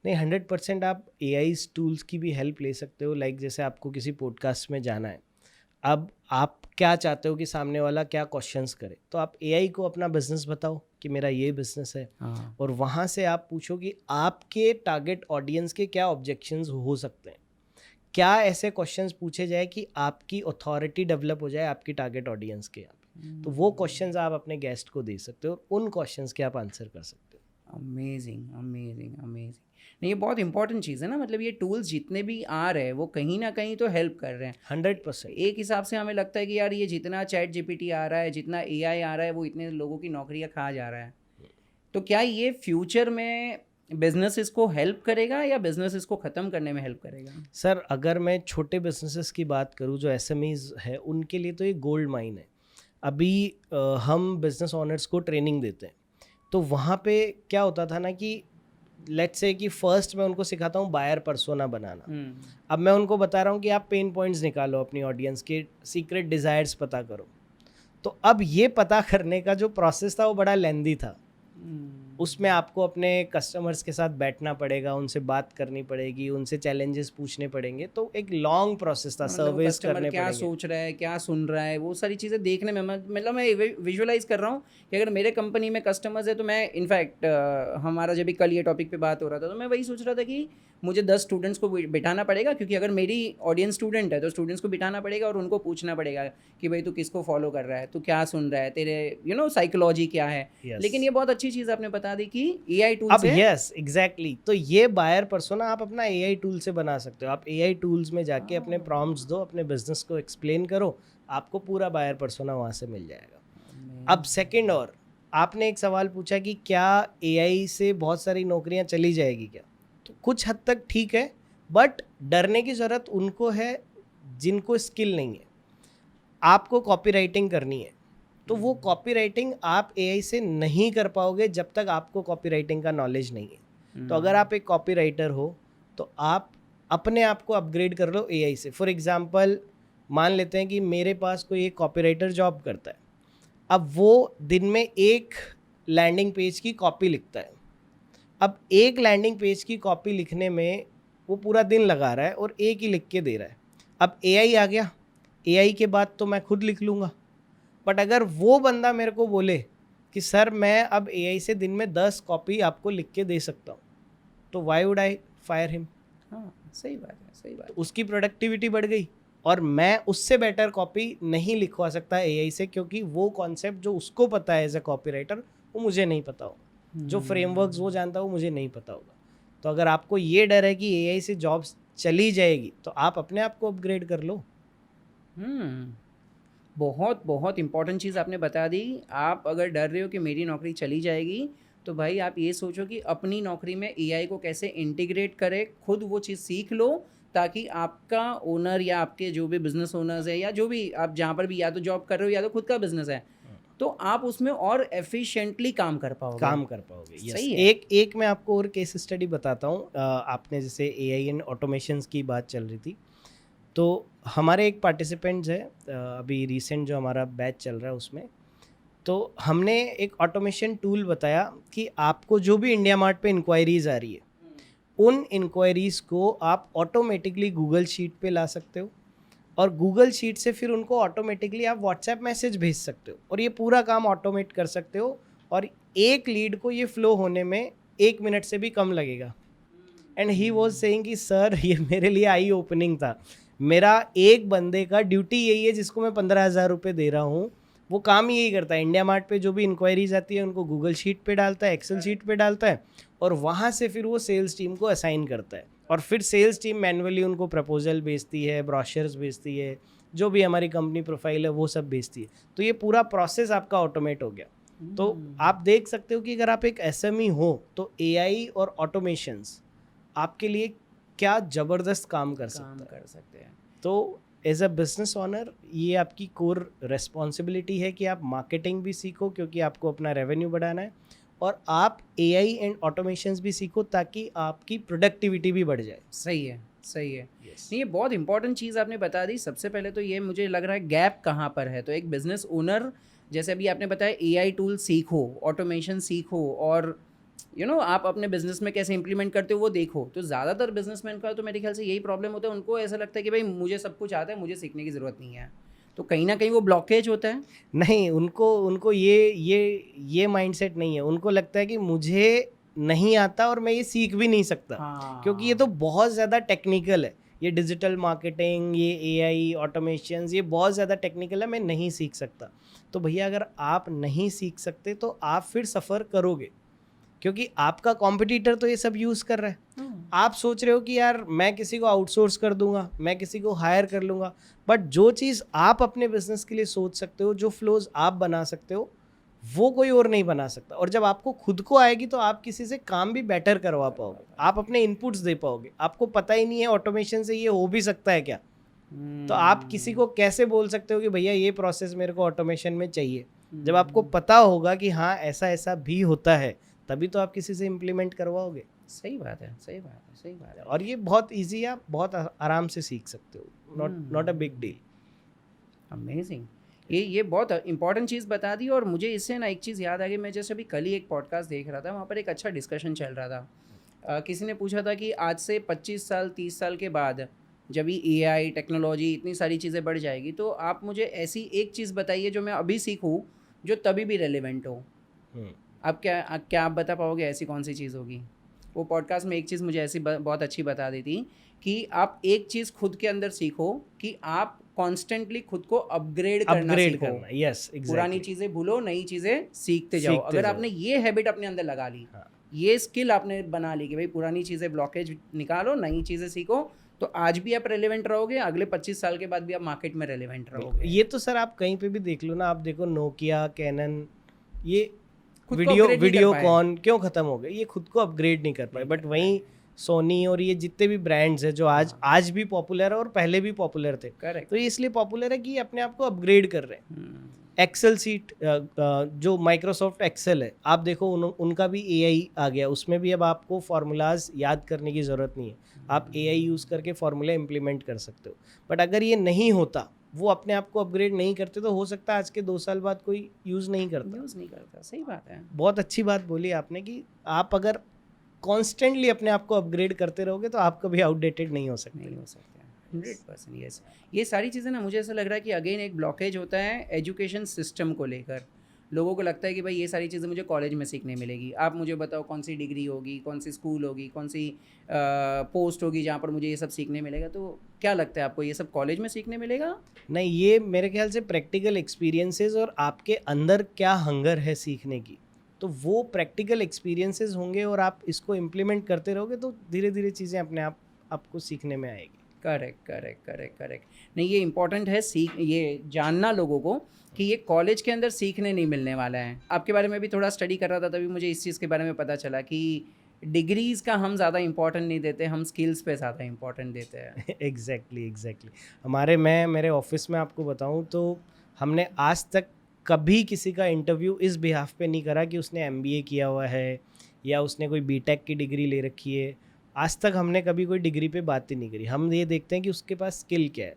नहीं, 100% आप AI टूल्स की भी हेल्प ले सकते हो। लाइक जैसे आपको किसी पॉडकास्ट में जाना है, अब आप क्या चाहते हो कि सामने वाला क्या क्वेश्चंस करे, तो आप AI को अपना बिजनेस बताओ कि मेरा ये बिजनेस है, हाँ। और वहाँ से आप पूछो कि आपके टारगेट ऑडियंस के क्या ऑब्जेक्शंस हो सकते हैं, क्या ऐसे क्वेश्चंस पूछे जाए कि आपकी अथॉरिटी डेवलप हो जाए आपकी टारगेट ऑडियंस के यहाँ पे। तो वो क्वेश्चंस आप अपने गेस्ट को दे सकते हो और उन क्वेश्चंस के आप आंसर कर सकते हो। Amazing amazing amazing. नहीं, ये बहुत इंपॉर्टेंट चीज़ है ना, मतलब ये टूल्स जितने भी आ रहे हैं वो कहीं ना कहीं तो हेल्प कर रहे हैं। 100%। एक हिसाब से हमें लगता है कि यार ये जितना चैट जीपीटी आ रहा है, जितना एआई आ रहा है, वो इतने लोगों की नौकरियां खा जा रहा है। तो क्या ये फ्यूचर में बिजनेस को हेल्प करेगा या बिजनेस को ख़त्म करने में हेल्प करेगा? सर, अगर मैं छोटे बिजनेसेस की बात करूँ जो SMEs है, उनके लिए तो ये गोल्ड माइन है। अभी हम बिजनेस ओनर्स को ट्रेनिंग देते हैं, तो वहाँ पे क्या होता था ना कि लेट्स से कि फर्स्ट मैं उनको सिखाता हूँ बायर पर्सोना बनाना। अब मैं उनको बता रहा हूँ कि आप पेन पॉइंट्स निकालो अपनी ऑडियंस के, सीक्रेट डिज़ायर्स पता करो। तो अब ये पता करने का जो प्रोसेस था वो बड़ा लेंदी था। उसमें आपको अपने कस्टमर्स के साथ बैठना पड़ेगा, उनसे बात करनी पड़ेगी, उनसे चैलेंजेस पूछने पड़ेंगे, तो एक लॉन्ग प्रोसेस था, सर्वेस कस्टमर करने क्या पड़ेंगे। सोच रहा है, क्या सुन रहा है, वो सारी चीज़ें देखने में मतलब मैं विजुअलाइज कर रहा हूँ कि अगर मेरे कंपनी में कस्टमर्स है तो मैं इनफैक्ट हमारा जब भी कल ये टॉपिक पे बात हो रहा था तो मैं वही सोच रहा था कि मुझे 10 स्टूडेंट्स को बिठाना पड़ेगा, क्योंकि अगर मेरी ऑडियंस स्टूडेंट है तो स्टूडेंट्स को बिठाना पड़ेगा और उनको पूछना पड़ेगा कि भाई तू किसको फॉलो कर रहा है, तू क्या सुन रहा है, तेरे साइकोलॉजी क्या है। Yes. लेकिन ये बहुत अच्छी चीज़ आपने बता दी कि एआई टूल अब से यस एग्जैक्टली, तो ये बायर पर्सोना आप अपना AI टूल से बना सकते हो। आप AI टूल्स में जाके अपने प्रॉम्प्ट्स दो, अपने बिजनेस को एक्सप्लेन करो, आपको पूरा बायर पर्सोना वहाँ से मिल जाएगा। अब सेकंड, और आपने एक सवाल पूछा कि क्या AI से बहुत सारी नौकरियाँ चली जाएगी क्या, तो कुछ हद तक ठीक है, बट डरने की ज़रूरत उनको है जिनको स्किल नहीं है। आपको कॉपी राइटिंग करनी है, तो वो कॉपी राइटिंग आप AI से नहीं कर पाओगे जब तक आपको कॉपी राइटिंग का नॉलेज नहीं है। तो अगर आप एक कॉपी राइटर हो तो आप अपने आप को अपग्रेड कर लो AI से। फॉर एग्जांपल, मान लेते हैं कि मेरे पास कोई एक कॉपी राइटर जॉब करता है, अब वो दिन में एक लैंडिंग पेज की कॉपी लिखता है। अब एक लैंडिंग पेज की कॉपी लिखने में वो पूरा दिन लगा रहा है और एक ही लिख के दे रहा है। अब AI आ गया, AI के बाद तो मैं खुद लिख लूँगा, बट अगर वो बंदा मेरे को बोले कि सर मैं अब AI से दिन में 10 कॉपी आपको लिख के दे सकता हूँ, तो why would I fire him? हाँ, सही बात है, सही बात तो है। उसकी प्रोडक्टिविटी बढ़ गई, और मैं उससे बेटर कॉपी नहीं लिखवा सकता AI से, क्योंकि वो कॉन्सेप्ट जो उसको पता है एज ए कॉपी राइटर वो मुझे नहीं पता होगा, जो फ्रेमवर्क्स वो जानता है वो मुझे नहीं पता होगा। तो अगर आपको ये डर है कि AI से जॉब्स चली जाएगी, तो आप अपने आप को अपग्रेड कर लो। बहुत बहुत इंपॉर्टेंट चीज़ आपने बता दी। आप अगर डर रहे हो कि मेरी नौकरी चली जाएगी, तो भाई आप ये सोचो कि अपनी नौकरी में एआई को कैसे इंटीग्रेट करें, खुद वो चीज़ सीख लो, ताकि आपका ओनर या आपके जो भी बिजनेस ओनर्स है या जो भी आप जहाँ पर भी या तो जॉब कर रहे हो या तो खुद का बिजनेस है, तो आप उसमें और एफिशिएंटली काम कर पाओगे। यस। सही है। एक मैं आपको और केस स्टडी बताता हूँ। आपने जैसे AI एंड ऑटोमेशंस की बात चल रही थी, तो हमारे एक पार्टिसिपेंट्स है, अभी रिसेंट जो हमारा बैच चल रहा है उसमें, तो हमने एक ऑटोमेशन टूल बताया कि आपको जो भी इंडिया मार्ट पे इंक्वायरीज आ रही है, उन इंक्वायरीज को आप ऑटोमेटिकली गूगल शीट पे ला सकते हो, और गूगल शीट से फिर उनको ऑटोमेटिकली आप व्हाट्सएप मैसेज भेज सकते हो, और ये पूरा काम ऑटोमेट कर सकते हो, और एक लीड को ये फ्लो होने में 1 मिनट से भी कम लगेगा। एंड ही वॉज सेइंग कि सर ये मेरे लिए आई ओपनिंग था। मेरा एक बंदे का ड्यूटी यही है जिसको मैं 15,000 रुपये दे रहा हूँ, वो काम ही यही करता है। इंडिया मार्ट पे जो भी इंक्वायरीज आती है उनको गूगल शीट पे डालता है, एक्सेल शीट पे डालता है, और वहाँ से फिर वो सेल्स टीम को असाइन करता है, और फिर सेल्स टीम मैन्युअली उनको प्रपोजल भेजती है, ब्रोशर्स भेजती है, जो भी हमारी कंपनी प्रोफाइल है वो सब भेजती है। तो ये पूरा प्रोसेस आपका ऑटोमेट हो गया। तो आप देख सकते हो कि अगर आप एक एसएमई हो तो एआई और ऑटोमेशंस आपके लिए क्या ज़बरदस्त काम कर सकते हैं। तो एज अ बिजनेस ओनर ये आपकी कोर रेस्पॉन्सिबिलिटी है कि आप मार्केटिंग भी सीखो, क्योंकि आपको अपना रेवेन्यू बढ़ाना है, और आप एआई एंड ऑटोमेशंस भी सीखो ताकि आपकी प्रोडक्टिविटी भी बढ़ जाए। सही है, सही है। Yes. नहीं, ये बहुत इंपॉर्टेंट चीज़ आपने बता दी। सबसे पहले तो ये मुझे लग रहा है गैप कहाँ पर है। तो एक बिजनेस ओनर, जैसे अभी आपने बताया, एआई टूल सीखो, ऑटोमेशन सीखो, और आप अपने बिजनेस में कैसे इंप्लीमेंट करते हो वो देखो। तो ज़्यादातर बिजनेसमैन का तो मेरे ख्याल से यही प्रॉब्लम होता है, उनको ऐसा लगता है कि भाई मुझे सब कुछ आता है, मुझे सीखने की ज़रूरत नहीं है। तो कहीं ना कहीं वो ब्लॉकेज होता है। नहीं, उनको उनको ये माइंडसेट नहीं है। उनको लगता है कि मुझे नहीं आता और मैं ये सीख भी नहीं सकता, क्योंकि ये तो बहुत ज़्यादा टेक्निकल है। ये डिजिटल मार्केटिंग, ये एआई ऑटोमेशंस, ये बहुत ज़्यादा टेक्निकल है, मैं नहीं सीख सकता। तो भैया अगर आप नहीं सीख सकते तो आप फिर सफ़र करोगे, क्योंकि आपका कॉम्पिटिटर तो ये सब यूज़ कर रहा है। आप सोच रहे हो कि यार मैं किसी को आउटसोर्स कर दूंगा, मैं किसी को हायर कर लूँगा, बट जो चीज़ आप अपने बिजनेस के लिए सोच सकते हो, जो फ्लोज आप बना सकते हो, वो कोई और नहीं बना सकता। और जब आपको खुद को आएगी तो आप किसी से काम भी बेटर करवा पाओगे, आप अपने इनपुट्स दे पाओगे। आपको पता ही नहीं है ऑटोमेशन से ये हो भी सकता है क्या, तो आप किसी को कैसे बोल सकते हो कि भैया ये प्रोसेस मेरे को ऑटोमेशन में चाहिए। जब आपको पता होगा कि हाँ ऐसा ऐसा भी होता है, तभी तो आप किसी से इम्प्लीमेंट करवाओगे। सही बात है, सही बात है, सही बात है। और ये बहुत इजी है, आप बहुत आराम से सीख सकते हो, not a big deal. Amazing. ये बहुत इंपॉर्टेंट चीज़ बता दी। और मुझे इससे ना एक चीज़ याद आ गई। मैं जैसे अभी कल ही एक पॉडकास्ट देख रहा था, वहाँ पर एक अच्छा डिस्कशन चल रहा था। किसी ने पूछा था कि आज से 25 साल 30 साल के बाद जब ये एआई टेक्नोलॉजी इतनी सारी चीज़ें बढ़ जाएगी, तो आप मुझे ऐसी एक चीज़ बताइए जो मैं अभी सीखूं जो तभी भी रेलिवेंट हो। आप क्या आप बता पाओगे ऐसी कौन सी चीज़ होगी? वो पॉडकास्ट में एक चीज़ मुझे ऐसी बहुत अच्छी बता दी थी कि आप एक चीज़ खुद के अंदर सीखो कि आप कॉन्स्टेंटली खुद को अपग्रेड करना सीखो। Yes, exactly. पुरानी चीज़ें भूलो, नई चीज़ें सीखते जाओ। अगर आपने ये हैबिट अपने अंदर लगा ली, ये स्किल आपने बना ली कि भाई पुरानी चीज़ें ब्लॉकेज निकालो, नई चीज़ें सीखो, तो आज भी आप रेलेवेंट रहोगे, अगले 25 साल के बाद भी आप मार्केट में रेलेवेंट रहोगे। ये तो सर आप कहीं पे भी देख लो ना, आप देखो नोकिया, कैनन, ये खुद को upgrade नहीं कर वीडियो पाए। कॉन क्यों खत्म हो गए? ये खुद को अपग्रेड नहीं कर पाए। बट वहीं सोनी और ये जितने भी ब्रांड्स हैं जो आज भी पॉपुलर है और पहले भी पॉपुलर थे, करेक्ट। तो ये इसलिए पॉपुलर है कि ये अपने आप को अपग्रेड कर रहे हैं। एक्सेल सीट, जो माइक्रोसॉफ्ट एक्सेल है, आप देखो उनका भी एआई आ गया, उसमें भी अब आपको फार्मूलाज याद करने की ज़रूरत नहीं है, आप एआई यूज़ करके फार्मूला इम्प्लीमेंट कर सकते हो। बट अगर ये नहीं होता, वो अपने आप को अपग्रेड नहीं करते, तो हो सकता है आज के 2 साल बाद कोई यूज़ नहीं करता। सही बात है। बहुत अच्छी बात बोली आपने कि आप अगर कॉन्स्टेंटली अपने आप को अपग्रेड करते रहोगे तो आप कभी आउटडेटेड नहीं हो सकते। 100% यस। ये सारी चीज़ें ना, मुझे ऐसा लग रहा है कि अगेन एक ब्लॉकेज होता है एजुकेशन सिस्टम को लेकर। लोगों को लगता है कि भाई ये सारी चीज़ें मुझे कॉलेज में सीखने मिलेगी। आप मुझे बताओ कौन सी डिग्री होगी, कौन सी स्कूल होगी, कौन सी पोस्ट होगी जहाँ पर मुझे ये सब सीखने मिलेगा। तो क्या लगता है आपको, ये सब कॉलेज में सीखने मिलेगा? नहीं, ये मेरे ख्याल से प्रैक्टिकल एक्सपीरियंसेस और आपके अंदर क्या हंगर है सीखने की, तो वो प्रैक्टिकल एक्सपीरियंसेस होंगे और आप इसको इम्प्लीमेंट करते रहोगे तो धीरे धीरे चीज़ें अपने आप आपको सीखने में आएगी। करेक्ट। नहीं, ये इम्पॉर्टेंट है ये जानना लोगों को कि ये कॉलेज के अंदर सीखने नहीं मिलने वाला है। आपके बारे में भी थोड़ा स्टडी कर रहा था, तभी मुझे इस चीज़ के बारे में पता चला कि डिग्रीज़ का हम ज़्यादा इम्पोर्टेंट नहीं देते, हम स्किल्स पे ज़्यादा इम्पोर्टेंट देते हैं। एग्जैक्टली। मेरे ऑफिस में आपको बताऊं तो हमने आज तक कभी किसी का इंटरव्यू इस बिहाफ पे नहीं करा कि उसने MBA किया हुआ है या उसने कोई BTech की डिग्री ले रखी है। आज तक हमने कभी कोई डिग्री पे बात ही नहीं करी। हम ये देखते हैं कि उसके पास स्किल क्या है,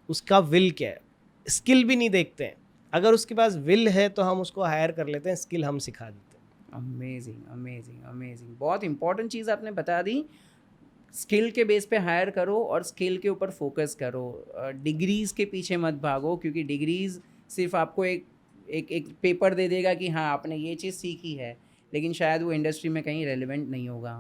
उसका विल क्या है। स्किल भी नहीं देखते हैं, अगर उसके पास विल है तो हम उसको हायर कर लेते हैं, स्किल हम सिखा देते हैं। अमेजिंग। बहुत इंपॉर्टेंट चीज़ आपने बता दी। स्किल के बेस पे हायर करो और स्किल के ऊपर फोकस करो। डिग्रीज़ के पीछे मत भागो, क्योंकि डिग्रीज़ सिर्फ आपको एक पेपर दे देगा कि हाँ आपने ये चीज़ सीखी है, लेकिन शायद वो इंडस्ट्री में कहीं रेलिवेंट नहीं होगा।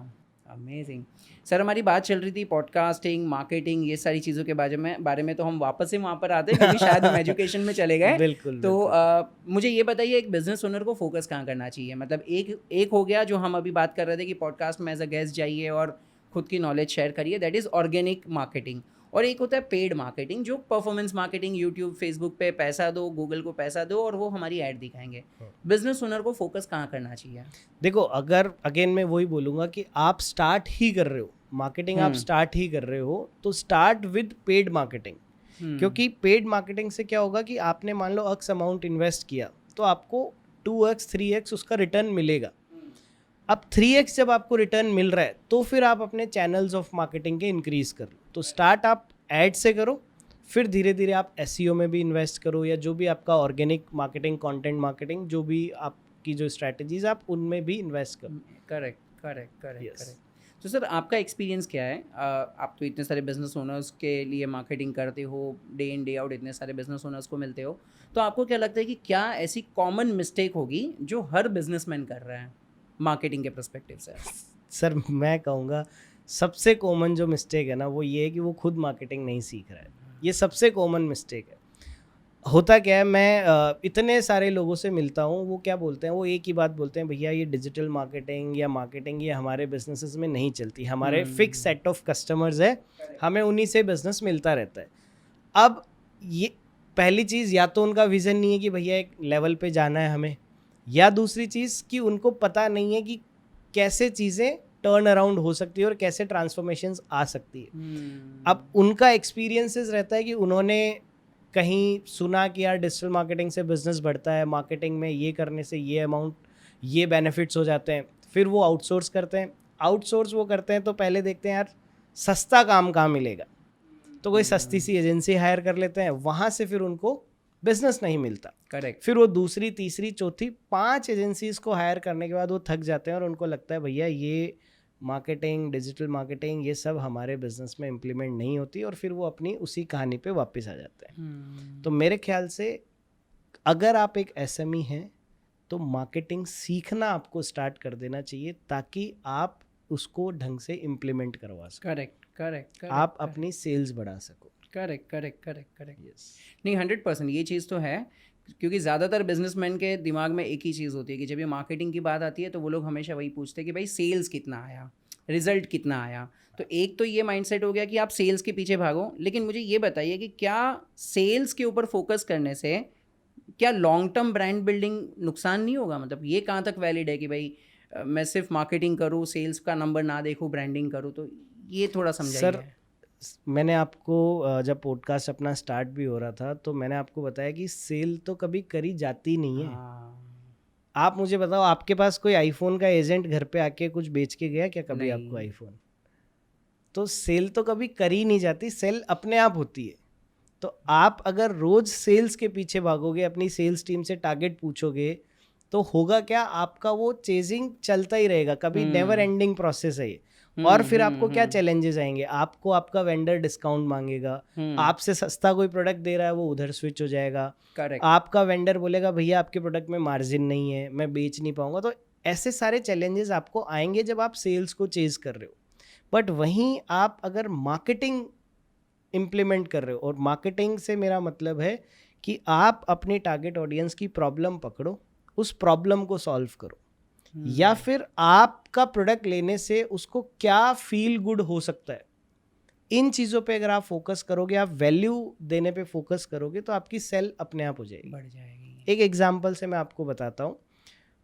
Amazing sir. हमारी बात चल रही थी पॉडकास्टिंग, मार्केटिंग, ये सारी चीज़ों के बारे में तो हम वापस से वहाँ पर आते हैं क्योंकि शायद हम एजुकेशन में चले गए। बिल्कुल तो बिल्कुल। मुझे ये बताइए एक बिजनेस ओनर को फोकस कहाँ करना चाहिए? मतलब एक हो गया जो हम अभी बात कर रहे थे कि पॉडकास्ट में एज अ गेस्ट जाइए और खुद की नॉलेज शेयर करिए, दैट इज़ ऑर्गेनिक मार्केटिंग। और एक होता है पेड मार्केटिंग, जो परफॉर्मेंस मार्केटिंग, यूट्यूब फेसबुक पे पैसा दो, गूगल को पैसा दो और वो हमारी ऐड दिखाएंगे। बिजनेस ओनर को फोकस कहाँ करना चाहिए? देखो, अगर अगेन मैं वही बोलूँगा कि आप स्टार्ट ही कर रहे हो, मार्केटिंग आप स्टार्ट ही कर रहे हो, तो स्टार्ट विद पेड मार्केटिंग। क्योंकि पेड मार्केटिंग से क्या होगा कि आपने मान लो X अमाउंट इन्वेस्ट किया तो आपको 2x 3x उसका रिटर्न मिलेगा। अब 3x जब आपको रिटर्न मिल रहा है तो फिर आप अपने चैनल्स ऑफ मार्केटिंग के इंक्रीज कर लो। तो स्टार्ट आप ऐड से करो, फिर धीरे धीरे आप SEO में भी इन्वेस्ट करो, या जो भी आपका ऑर्गेनिक मार्केटिंग, कंटेंट मार्केटिंग, जो भी आपकी जो स्ट्रैटेजीज आप उनमें भी इन्वेस्ट करो। Correct correct correct Yes. Correct. तो सर आपका एक्सपीरियंस क्या है? आप तो इतने सारे बिजनेस ओनर्स के लिए मार्केटिंग करते हो, डे इन डे आउट इतने सारे बिजनेस ओनर्स को मिलते हो, तो आपको क्या लगता है कि क्या ऐसी कॉमन मिस्टेक होगी जो हर बिजनेसमैन कर रहा है मार्केटिंग के पर्सपेक्टिव से? सर मैं कहूँगा सबसे कॉमन जो मिस्टेक है ना वो ये है कि वो खुद मार्केटिंग नहीं सीख रहा है। ये सबसे कॉमन मिस्टेक है। होता क्या है, मैं इतने सारे लोगों से मिलता हूँ, वो क्या बोलते हैं, वो एक ही बात बोलते हैं, भैया ये डिजिटल मार्केटिंग या मार्केटिंग ये हमारे बिजनेसेस में नहीं चलती, हमारे फिक्स सेट ऑफ कस्टमर्स है, हमें उन्हीं से बिजनेस मिलता रहता है। अब ये पहली चीज़, या तो उनका विज़न नहीं है कि भैया एक लेवल पे जाना है हमें, या दूसरी चीज़ कि उनको पता नहीं है कि कैसे चीज़ें टर्न अराउंड हो सकती है और कैसे ट्रांसफॉर्मेशंस आ सकती है। अब उनका एक्सपीरियंसेस रहता है कि उन्होंने कहीं सुना कि यार डिजिटल मार्केटिंग से बिजनेस बढ़ता है, मार्केटिंग में ये करने से ये अमाउंट, ये बेनिफिट्स हो जाते हैं, फिर वो आउटसोर्स करते हैं। आउटसोर्स वो करते हैं तो पहले देखते हैं यार सस्ता काम कहाँ मिलेगा, तो कोई सस्ती सी एजेंसी हायर कर लेते हैं, वहाँ से फिर उनको बिजनेस नहीं मिलता। करेक्ट। फिर वो दूसरी, तीसरी, चौथी, 5 एजेंसीज को हायर करने के बाद वो थक जाते हैं और उनको लगता है भैया ये मार्केटिंग, डिजिटल मार्केटिंग, ये सब हमारे बिजनेस में इम्प्लीमेंट नहीं होती, और फिर वो अपनी उसी कहानी पे वापस आ जाते हैं। तो मेरे ख्याल से अगर आप एक SME हैं तो मार्केटिंग सीखना आपको स्टार्ट कर देना चाहिए, ताकि आप उसको ढंग से इम्प्लीमेंट करवा सको, करेक्ट करेक्ट। आप अपनी सेल्स बढ़ा सको। Correct correct correct correct. Yes. नहीं, 100% ये चीज़ तो है, क्योंकि ज़्यादातर बिजनेसमैन के दिमाग में एक ही चीज़ होती है कि जब ये मार्केटिंग की बात आती है तो वो लोग हमेशा वही पूछते हैं कि भाई सेल्स कितना आया, रिजल्ट कितना आया। तो एक तो ये माइंडसेट हो गया कि आप सेल्स के पीछे भागो, लेकिन मुझे ये बताइए कि क्या सेल्स के ऊपर फोकस करने से क्या लॉन्ग टर्म ब्रांड बिल्डिंग नुकसान नहीं होगा? मतलब ये कहाँ तक वैलिड है कि भाई मैं सिर्फ मार्केटिंग करूँ, सेल्स का नंबर ना देखूँ, ब्रांडिंग करूँ? तो ये थोड़ा समझाइए। सर मैंने आपको जब पॉडकास्ट अपना स्टार्ट भी हो रहा था तो मैंने आपको बताया कि सेल तो कभी करी जाती नहीं है। आप मुझे बताओ, आपके पास कोई आईफोन का एजेंट घर पे आके कुछ बेच के गया क्या कभी नहीं। आपको आईफोन? तो सेल तो कभी करी नहीं जाती, सेल अपने आप होती है। तो आप अगर रोज सेल्स के पीछे भागोगे, अपनी सेल्स टीम से टारगेट पूछोगे, तो होगा क्या, आपका वो चेजिंग चलता ही रहेगा, कभी नेवर एंडिंग प्रोसेस है ये। और फिर आपको क्या चैलेंजेस आएंगे, आपको आपका वेंडर डिस्काउंट मांगेगा, आपसे सस्ता कोई प्रोडक्ट दे रहा है वो उधर स्विच हो जाएगा। करेक्ट। आपका वेंडर बोलेगा भैया आपके प्रोडक्ट में मार्जिन नहीं है, मैं बेच नहीं पाऊंगा। तो ऐसे सारे चैलेंजेस आपको आएंगे जब आप सेल्स को चेज कर रहे हो। बट वहीं आप अगर मार्केटिंग इम्प्लीमेंट कर रहे हो, और मार्केटिंग से मेरा मतलब है कि आप अपनी टारगेट ऑडियंस की प्रॉब्लम पकड़ो, उस प्रॉब्लम को सॉल्व करो, या फिर आपका प्रोडक्ट लेने से उसको क्या फील गुड हो सकता है, इन चीज़ों पे अगर आप फोकस करोगे, आप वैल्यू देने पे फोकस करोगे, तो आपकी सेल अपने आप हो जाएगी, बढ़ जाएगी। एक एग्जांपल से मैं आपको बताता हूँ।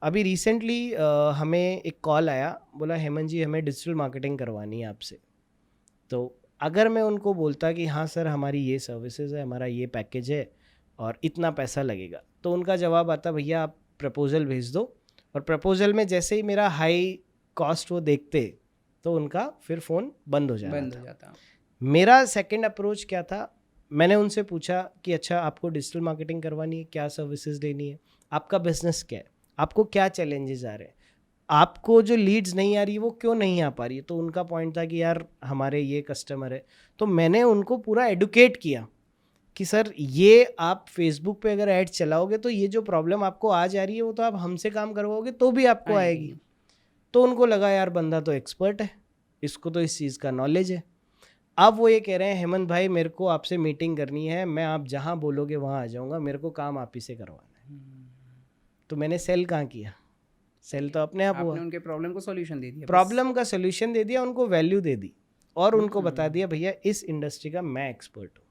अभी रिसेंटली हमें एक कॉल आया, बोला हेमंत जी हमें डिजिटल मार्केटिंग करवानी है आपसे। तो अगर मैं उनको बोलता कि हाँ सर हमारी ये सर्विसेज है, हमारा ये पैकेज है और इतना पैसा लगेगा, तो उनका जवाब आता भैया आप प्रपोजल भेज दो, और प्रपोजल में जैसे ही मेरा हाई कॉस्ट वो देखते तो उनका फिर फ़ोन बंद हो जाता। मेरा सेकंड अप्रोच क्या था, मैंने उनसे पूछा कि अच्छा आपको डिजिटल मार्केटिंग करवानी है, क्या सर्विसेज लेनी है, आपका बिजनेस क्या है, आपको क्या चैलेंजेस आ रहे हैं, आपको जो लीड्स नहीं आ रही वो क्यों नहीं आ पा रही है। तो उनका पॉइंट था कि यार हमारे ये कस्टमर है। तो मैंने उनको पूरा एडुकेट किया कि सर ये आप फेसबुक पे अगर ऐड चलाओगे तो ये जो प्रॉब्लम आपको आज आ रही है वो तो आप हमसे काम करवाओगे तो भी आपको आएगी। तो उनको लगा यार बंदा तो एक्सपर्ट है, इसको तो इस चीज़ का नॉलेज है। अब वो ये कह रहे हैं हेमंत भाई मेरे को आपसे मीटिंग करनी है, मैं आप जहाँ बोलोगे वहाँ आ जाऊँगा, मेरे को काम आप ही से करवाना है। तो मैंने सेल कहाँ किया, सेल तो अपने आप हुआ। आपने उनके प्रॉब्लम को सॉल्यूशन दे दिया, प्रॉब्लम का सोल्यूशन दे दिया, उनको वैल्यू दे दी और उनको बता दिया भैया इस इंडस्ट्री का मैं एक्सपर्ट हूँ।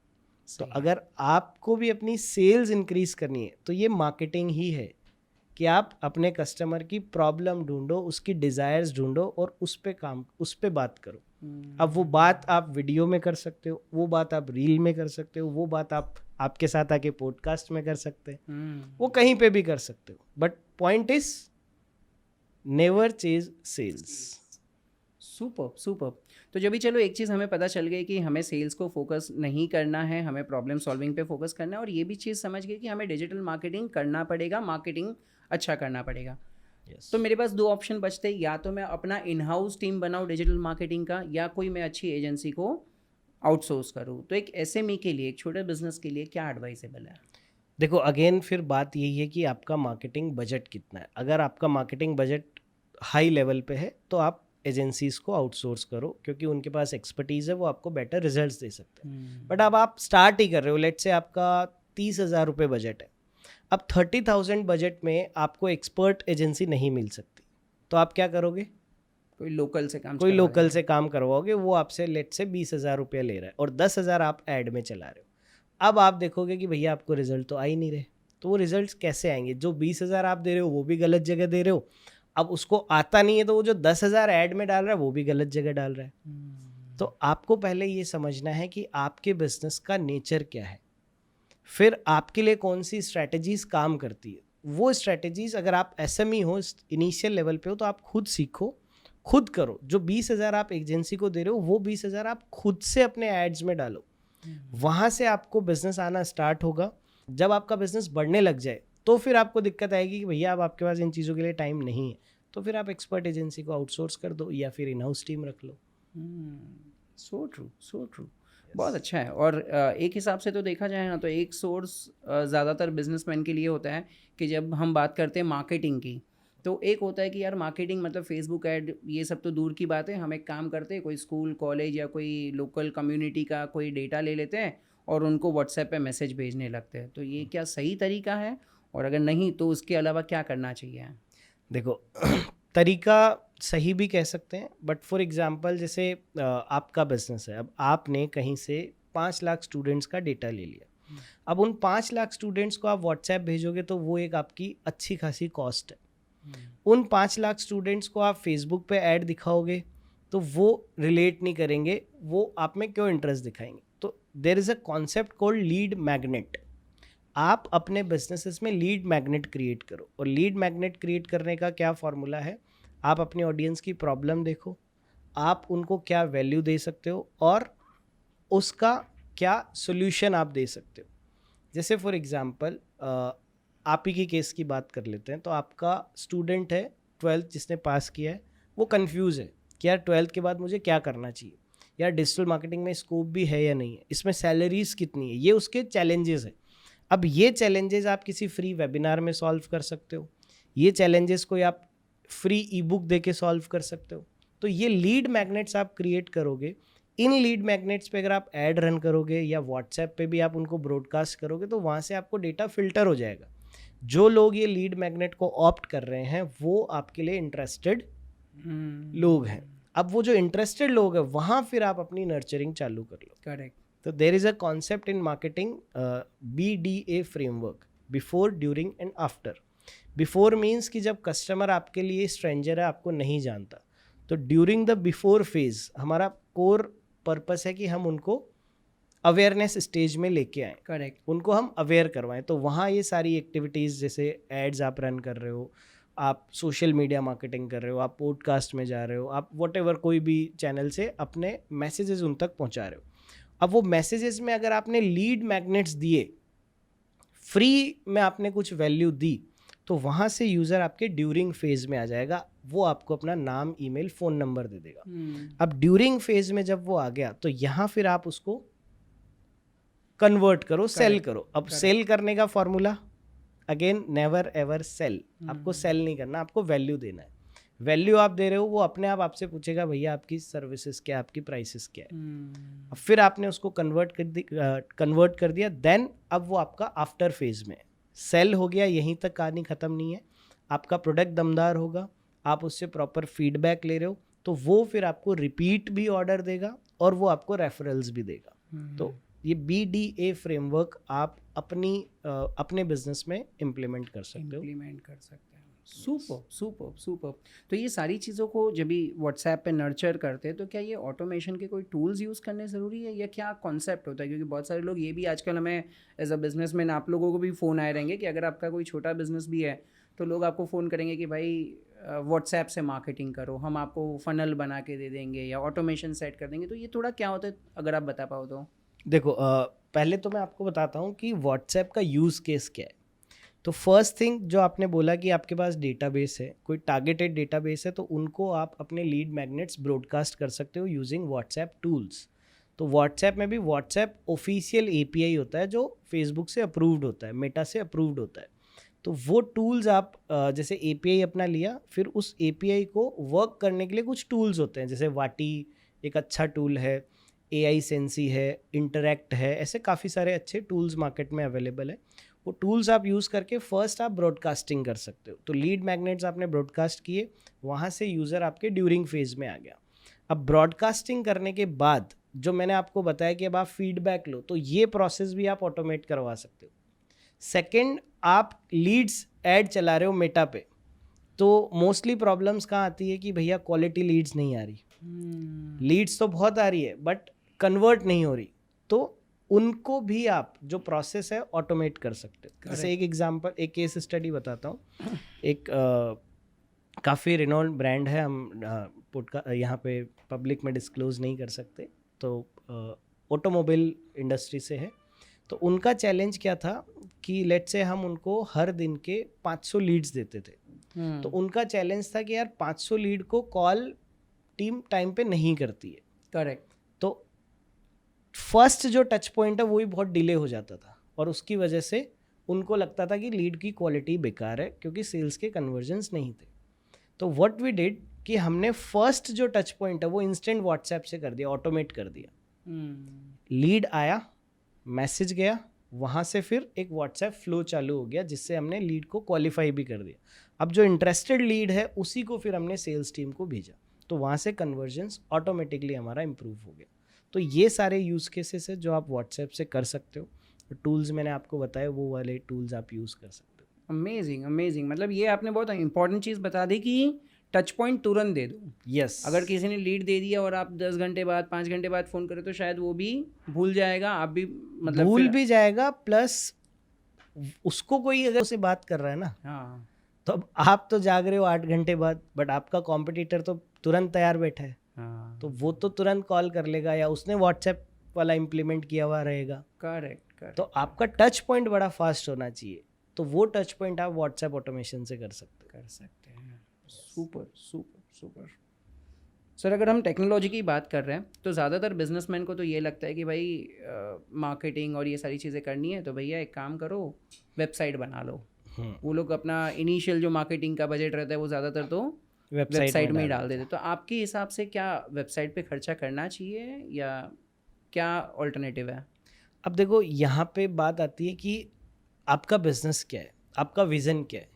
तो अगर आपको भी अपनी सेल्स इंक्रीज करनी है तो ये मार्केटिंग ही है कि आप अपने कस्टमर की प्रॉब्लम ढूंढो, उसकी डिज़ायर्स ढूंढो और उस पे बात करो। अब वो बात आप वीडियो में कर सकते हो, वो बात आप रील में कर सकते हो, वो बात आप आपके साथ आके पॉडकास्ट में कर सकते हैं, वो कहीं पे भी कर सकते हो। But point is never chase sales. Super. तो जब भी चलो एक चीज़ हमें पता चल गई कि हमें सेल्स को फोकस नहीं करना है, हमें प्रॉब्लम सॉल्विंग पे फोकस करना है, और ये भी चीज़ समझ गई कि हमें डिजिटल मार्केटिंग करना पड़ेगा, मार्केटिंग अच्छा करना पड़ेगा। तो मेरे पास 2 ऑप्शन बचते हैं, या तो मैं अपना इन हाउस टीम बनाऊँ डिजिटल मार्केटिंग का, या कोई मैं अच्छी एजेंसी को आउटसोर्स करूँ। तो एक एसएमई के लिए, एक छोटे बिजनेस के लिए क्या एडवाइसेबल है? देखो अगेन फिर बात यही है कि आपका मार्केटिंग बजट कितना है। अगर आपका मार्केटिंग बजट हाई लेवल पे है तो आप एजेंसीज को आउटसोर्स करो, क्योंकि उनके पास एक्सपर्टीज है, वो आपको बेटर रिजल्ट्स दे सकते हैं। बट अब आप स्टार्ट ही कर रहे हो, लेट से आपका 30,000 रुपये बजट है, अब 30,000 बजट में आपको एक्सपर्ट एजेंसी नहीं मिल सकती, तो आप क्या करोगे? कोई लोकल से काम करवाओगे, वो आपसे लेट से 20,000 रुपया ले रहा है और 10,000 आप ऐड में चला रहे हो। अब आप देखोगे कि भैया आपको रिजल्ट तो आ ही नहीं रहे, तो वो रिजल्ट्स कैसे आएंगे? जो 20,000 आप दे रहे हो वो भी गलत जगह दे रहे हो, अब उसको आता नहीं है तो वो जो 10,000 ऐड में डाल रहा है वो भी गलत जगह डाल रहा है। तो आपको पहले ये समझना है कि आपके बिजनेस का नेचर क्या है, फिर आपके लिए कौन सी स्ट्रैटेजीज काम करती है। वो स्ट्रैटेजीज अगर आप एसएमई हो, इनिशियल लेवल पे हो, तो आप खुद सीखो, खुद करो। जो 20,000 आप एजेंसी को दे रहे हो वो 20,000 आप खुद से अपने एड्स में डालो, वहाँ से आपको बिजनेस आना स्टार्ट होगा। जब आपका बिजनेस बढ़ने लग जाए तो फिर आपको दिक्कत आएगी कि भैया अब आपके पास इन चीज़ों के लिए टाइम नहीं है, तो फिर आप एक्सपर्ट एजेंसी को आउटसोर्स कर दो या फिर इन हाउस टीम रख लो। So true. बहुत अच्छा है। और एक हिसाब से तो देखा जाए ना, तो एक सोर्स ज़्यादातर बिजनेसमैन के लिए होता है कि जब हम बात करते हैं मार्केटिंग की, तो एक होता है कि यार मार्केटिंग मतलब फेसबुक ऐड, ये सब तो दूर की बात है। हम एक काम करते हैं, कोई स्कूल कॉलेज या कोई लोकल कम्युनिटी का कोई डेटा ले लेते हैं और उनको व्हाट्सएप पे मैसेज भेजने लगते हैं। तो ये क्या सही तरीका है? और अगर नहीं तो उसके अलावा क्या करना चाहिए? देखो तरीका सही भी कह सकते हैं, बट फॉर एग्जांपल जैसे आपका बिजनेस है, अब आपने कहीं से 5 लाख स्टूडेंट्स का डेटा ले लिया, अब उन 5 लाख स्टूडेंट्स को आप व्हाट्सएप भेजोगे तो वो एक आपकी अच्छी खासी कॉस्ट है। उन 5 लाख स्टूडेंट्स को आप फेसबुक पे ऐड दिखाओगे तो वो रिलेट नहीं करेंगे, वो आप में क्यों इंटरेस्ट दिखाएंगे? तो there is a concept called lead magnet. आप अपने बिजनेसेस में लीड मैग्नेट क्रिएट करो, और लीड मैग्नेट क्रिएट करने का क्या फॉर्मूला है? आप अपनी ऑडियंस की प्रॉब्लम देखो, आप उनको क्या वैल्यू दे सकते हो और उसका क्या सोल्यूशन आप दे सकते हो। जैसे फॉर एग्जांपल आप ही की केस की बात कर लेते हैं, तो आपका स्टूडेंट है 12th जिसने पास किया है, वो कंफ्यूज है कि यार 12th के बाद मुझे क्या करना चाहिए, यार डिजिटल मार्केटिंग में स्कोप भी है या नहीं है, इसमें सैलरीज कितनी है, ये उसके चैलेंजेस है। अब ये चैलेंजेस आप किसी फ्री वेबिनार में सॉल्व कर सकते हो, ये चैलेंजेस को आप फ्री ई बुक दे के सॉल्व कर सकते हो। तो ये लीड मैग्नेट्स आप क्रिएट करोगे, इन लीड मैग्नेट्स पे अगर आप ऐड रन करोगे या व्हाट्सएप पे भी आप उनको ब्रॉडकास्ट करोगे तो वहाँ से आपको डेटा फिल्टर हो जाएगा। जो लोग ये लीड मैग्नेट को ऑप्ट कर रहे हैं वो आपके लिए इंटरेस्टेड लोग हैं। अब वो जो इंटरेस्टेड लोग हैं वहाँ फिर आप अपनी नर्चरिंग चालू कर लो। करेक्ट। तो there is a concept in marketing, BDA framework, before, during and after. Before means कि जब कस्टमर आपके लिए स्ट्रेंजर है, आपको नहीं जानता, तो ड्यूरिंग द बिफोर फेज हमारा कोर पर्पस है कि हम उनको अवेयरनेस स्टेज में लेके आएँ। करेक्ट। उनको हम अवेयर करवाएं। तो वहाँ ये सारी एक्टिविटीज़, जैसे एड्स आप रन कर रहे हो, आप सोशल मीडिया मार्केटिंग कर रहे हो, आप पॉडकास्ट में जा रहे हो, आप व्हाटएवर कोई भी चैनल से अपने मैसेजेस उन तक पहुँचा रहे हो। अब वो मैसेजेस में अगर आपने लीड मैग्नेट्स दिए, फ्री में आपने कुछ वैल्यू दी, तो वहाँ से यूज़र आपके ड्यूरिंग फेज में आ जाएगा, वो आपको अपना नाम, ईमेल, फ़ोन नंबर दे देगा। अब ड्यूरिंग फेज में जब वो आ गया तो यहाँ फिर आप उसको कन्वर्ट करो, सेल करो। अब सेल करने का formula again, never ever sell. आपको सेल नहीं करना, आपको वैल्यू देना है। वैल्यू आप दे रहे हो, वो अपने आप आपसे पूछेगा भैया आपकी सर्विसेज क्या है, आपकी प्राइसेस क्या है। अब फिर आपने उसको कन्वर्ट कर दिया, देन अब वो आपका आफ्टर फेज में सेल हो गया, यहीं तक कहानी ख़त्म नहीं है। आपका प्रोडक्ट दमदार होगा, आप उससे प्रॉपर फीडबैक ले रहे हो, तो वो फिर आपको रिपीट भी ऑर्डर देगा और वो आपको रेफरल्स भी देगा। तो ये BDA फ्रेमवर्क आप अपने बिजनेस में इम्प्लीमेंट कर सकते हो। Super super super. तो ये सारी चीज़ों को जब भी व्हाट्सएप पे नर्चर करते हैं, तो क्या ये ऑटोमेशन के कोई टूल्स यूज़ करने ज़रूरी है, या क्या कॉन्सेप्ट होता है? क्योंकि बहुत सारे लोग ये भी आजकल, हमें एज अ बिजनेसमैन आप लोगों को भी फ़ोन आए रहेंगे कि अगर आपका कोई छोटा बिजनेस भी है तो लोग आपको फ़ोन करेंगे कि भाई व्हाट्सएप से मार्केटिंग करो, हम आपको फनल बना के दे देंगे या ऑटोमेशन सेट कर देंगे। तो ये थोड़ा क्या होता है, अगर आप बता पाओ तो। देखो पहले तो मैं आपको बताता हूँ कि व्हाट्सएप का यूज़ केस क्या है। तो फर्स्ट थिंग जो आपने बोला कि आपके पास डेटाबेस है, कोई टारगेटेड डेटाबेस है, तो उनको आप अपने लीड मैग्नेट्स ब्रॉडकास्ट कर सकते हो यूजिंग व्हाट्सएप टूल्स। तो व्हाट्सएप में भी व्हाट्सएप ऑफिशियल API होता है जो फेसबुक से अप्रूव्ड होता है, मेटा से अप्रूव्ड होता है। तो वो टूल्स आप जैसे API अपना लिया, फिर उस API को वर्क करने के लिए कुछ टूल्स होते हैं, जैसे वाटी एक अच्छा टूल है, AI सेंसी है, इंटरैक्ट है, ऐसे काफ़ी सारे अच्छे टूल्स मार्केट में अवेलेबल है। वो टूल्स आप यूज़ करके फर्स्ट आप ब्रॉडकास्टिंग कर सकते हो। तो लीड मैग्नेट्स आपने ब्रॉडकास्ट किए, वहाँ से यूज़र आपके ड्यूरिंग फेज में आ गया। अब ब्रॉडकास्टिंग करने के बाद जो मैंने आपको बताया कि अब आप फीडबैक लो, तो ये प्रोसेस भी आप ऑटोमेट करवा सकते हो। सेकेंड, आप लीड्स ऐड चला रहे हो मेटा पे, तो मोस्टली प्रॉब्लम्स कहाँ आती है कि भैया क्वालिटी लीड्स नहीं आ रही। लीड्स तो बहुत आ रही है बट कन्वर्ट नहीं हो रही, तो उनको भी आप जो प्रोसेस है ऑटोमेट कर सकते हो। जैसे एक एग्जांपल, एक केस स्टडी बताता हूँ। एक काफ़ी रिनोल्ड ब्रांड है, हम यहाँ पे पब्लिक में डिस्क्लोज नहीं कर सकते, तो ऑटोमोबाइल इंडस्ट्री से है। तो उनका चैलेंज क्या था कि लेट्स से हम उनको हर दिन के 500 लीड्स देते थे। तो उनका चैलेंज था कि यार 500 लीड को कॉल टीम टाइम पे नहीं करती है। करेक्ट। तो फर्स्ट जो टच पॉइंट है वो भी बहुत डिले हो जाता था, और उसकी वजह से उनको लगता था कि लीड की क्वालिटी बेकार है क्योंकि सेल्स के कन्वर्जन्स नहीं थे। तो व्हाट वी डिड कि हमने फर्स्ट जो टच पॉइंट है वो इंस्टेंट व्हाट्सएप से कर दिया, ऑटोमेट कर दिया। लीड आया, मैसेज गया, वहाँ से फिर एक व्हाट्सएप फ्लो चालू हो गया जिससे हमने लीड को क्वालिफाई भी कर दिया। अब जो इंटरेस्टेड लीड है उसी को फिर हमने सेल्स टीम को भेजा, तो वहाँ से कन्वर्जन्स ऑटोमेटिकली हमारा इम्प्रूव हो गया। तो ये सारे यूज़ केसेस है जो आप व्हाट्सएप से कर सकते हो। टूल्स मैंने आपको बताए, वो वाले टूल्स आप यूज़ कर सकते हो। Amazing amazing. मतलब ये आपने बहुत इंपॉर्टेंट चीज़ बता दी कि टच पॉइंट तुरंत दे दो। यस, अगर किसी ने लीड दे दिया और आप 10 घंटे बाद 5 घंटे बाद फ़ोन करें तो शायद वो भी भूल जाएगा, आप भी मतलब भूल भी जाएगा, प्लस उसको कोई अगर उसे बात कर रहा है ना, हाँ, तो अब आप तो जाग रहे हो 8 घंटे बाद, बट आपका कॉम्पिटिटर तो तुरंत तैयार बैठा है, हाँ, तो वो तो तुरंत कॉल कर लेगा या उसने व्हाट्सएप वाला इम्प्लीमेंट किया हुआ रहेगा। Correct correct. तो आपका टच पॉइंट बड़ा फास्ट होना चाहिए, तो वो टच पॉइंट आप व्हाट्सएप ऑटोमेशन से कर सकते हैं। Super super super. सर, अगर हम टेक्नोलॉजी की बात कर रहे हैं तो ज़्यादातर बिजनेसमैन को तो ये लगता है कि भाई मार्केटिंग और ये सारी चीज़ें करनी है तो भैया एक काम करो, वेबसाइट बना लो। वो लोग अपना इनिशियल जो मार्केटिंग का बजट रहता है वो ज़्यादातर तो वेबसाइट में ही डाल देते। तो आपके हिसाब से क्या वेबसाइट पे खर्चा करना चाहिए या क्या ऑल्टरनेटिव है? अब देखो, यहाँ पे बात आती है कि आपका बिजनेस क्या है, आपका विज़न क्या है।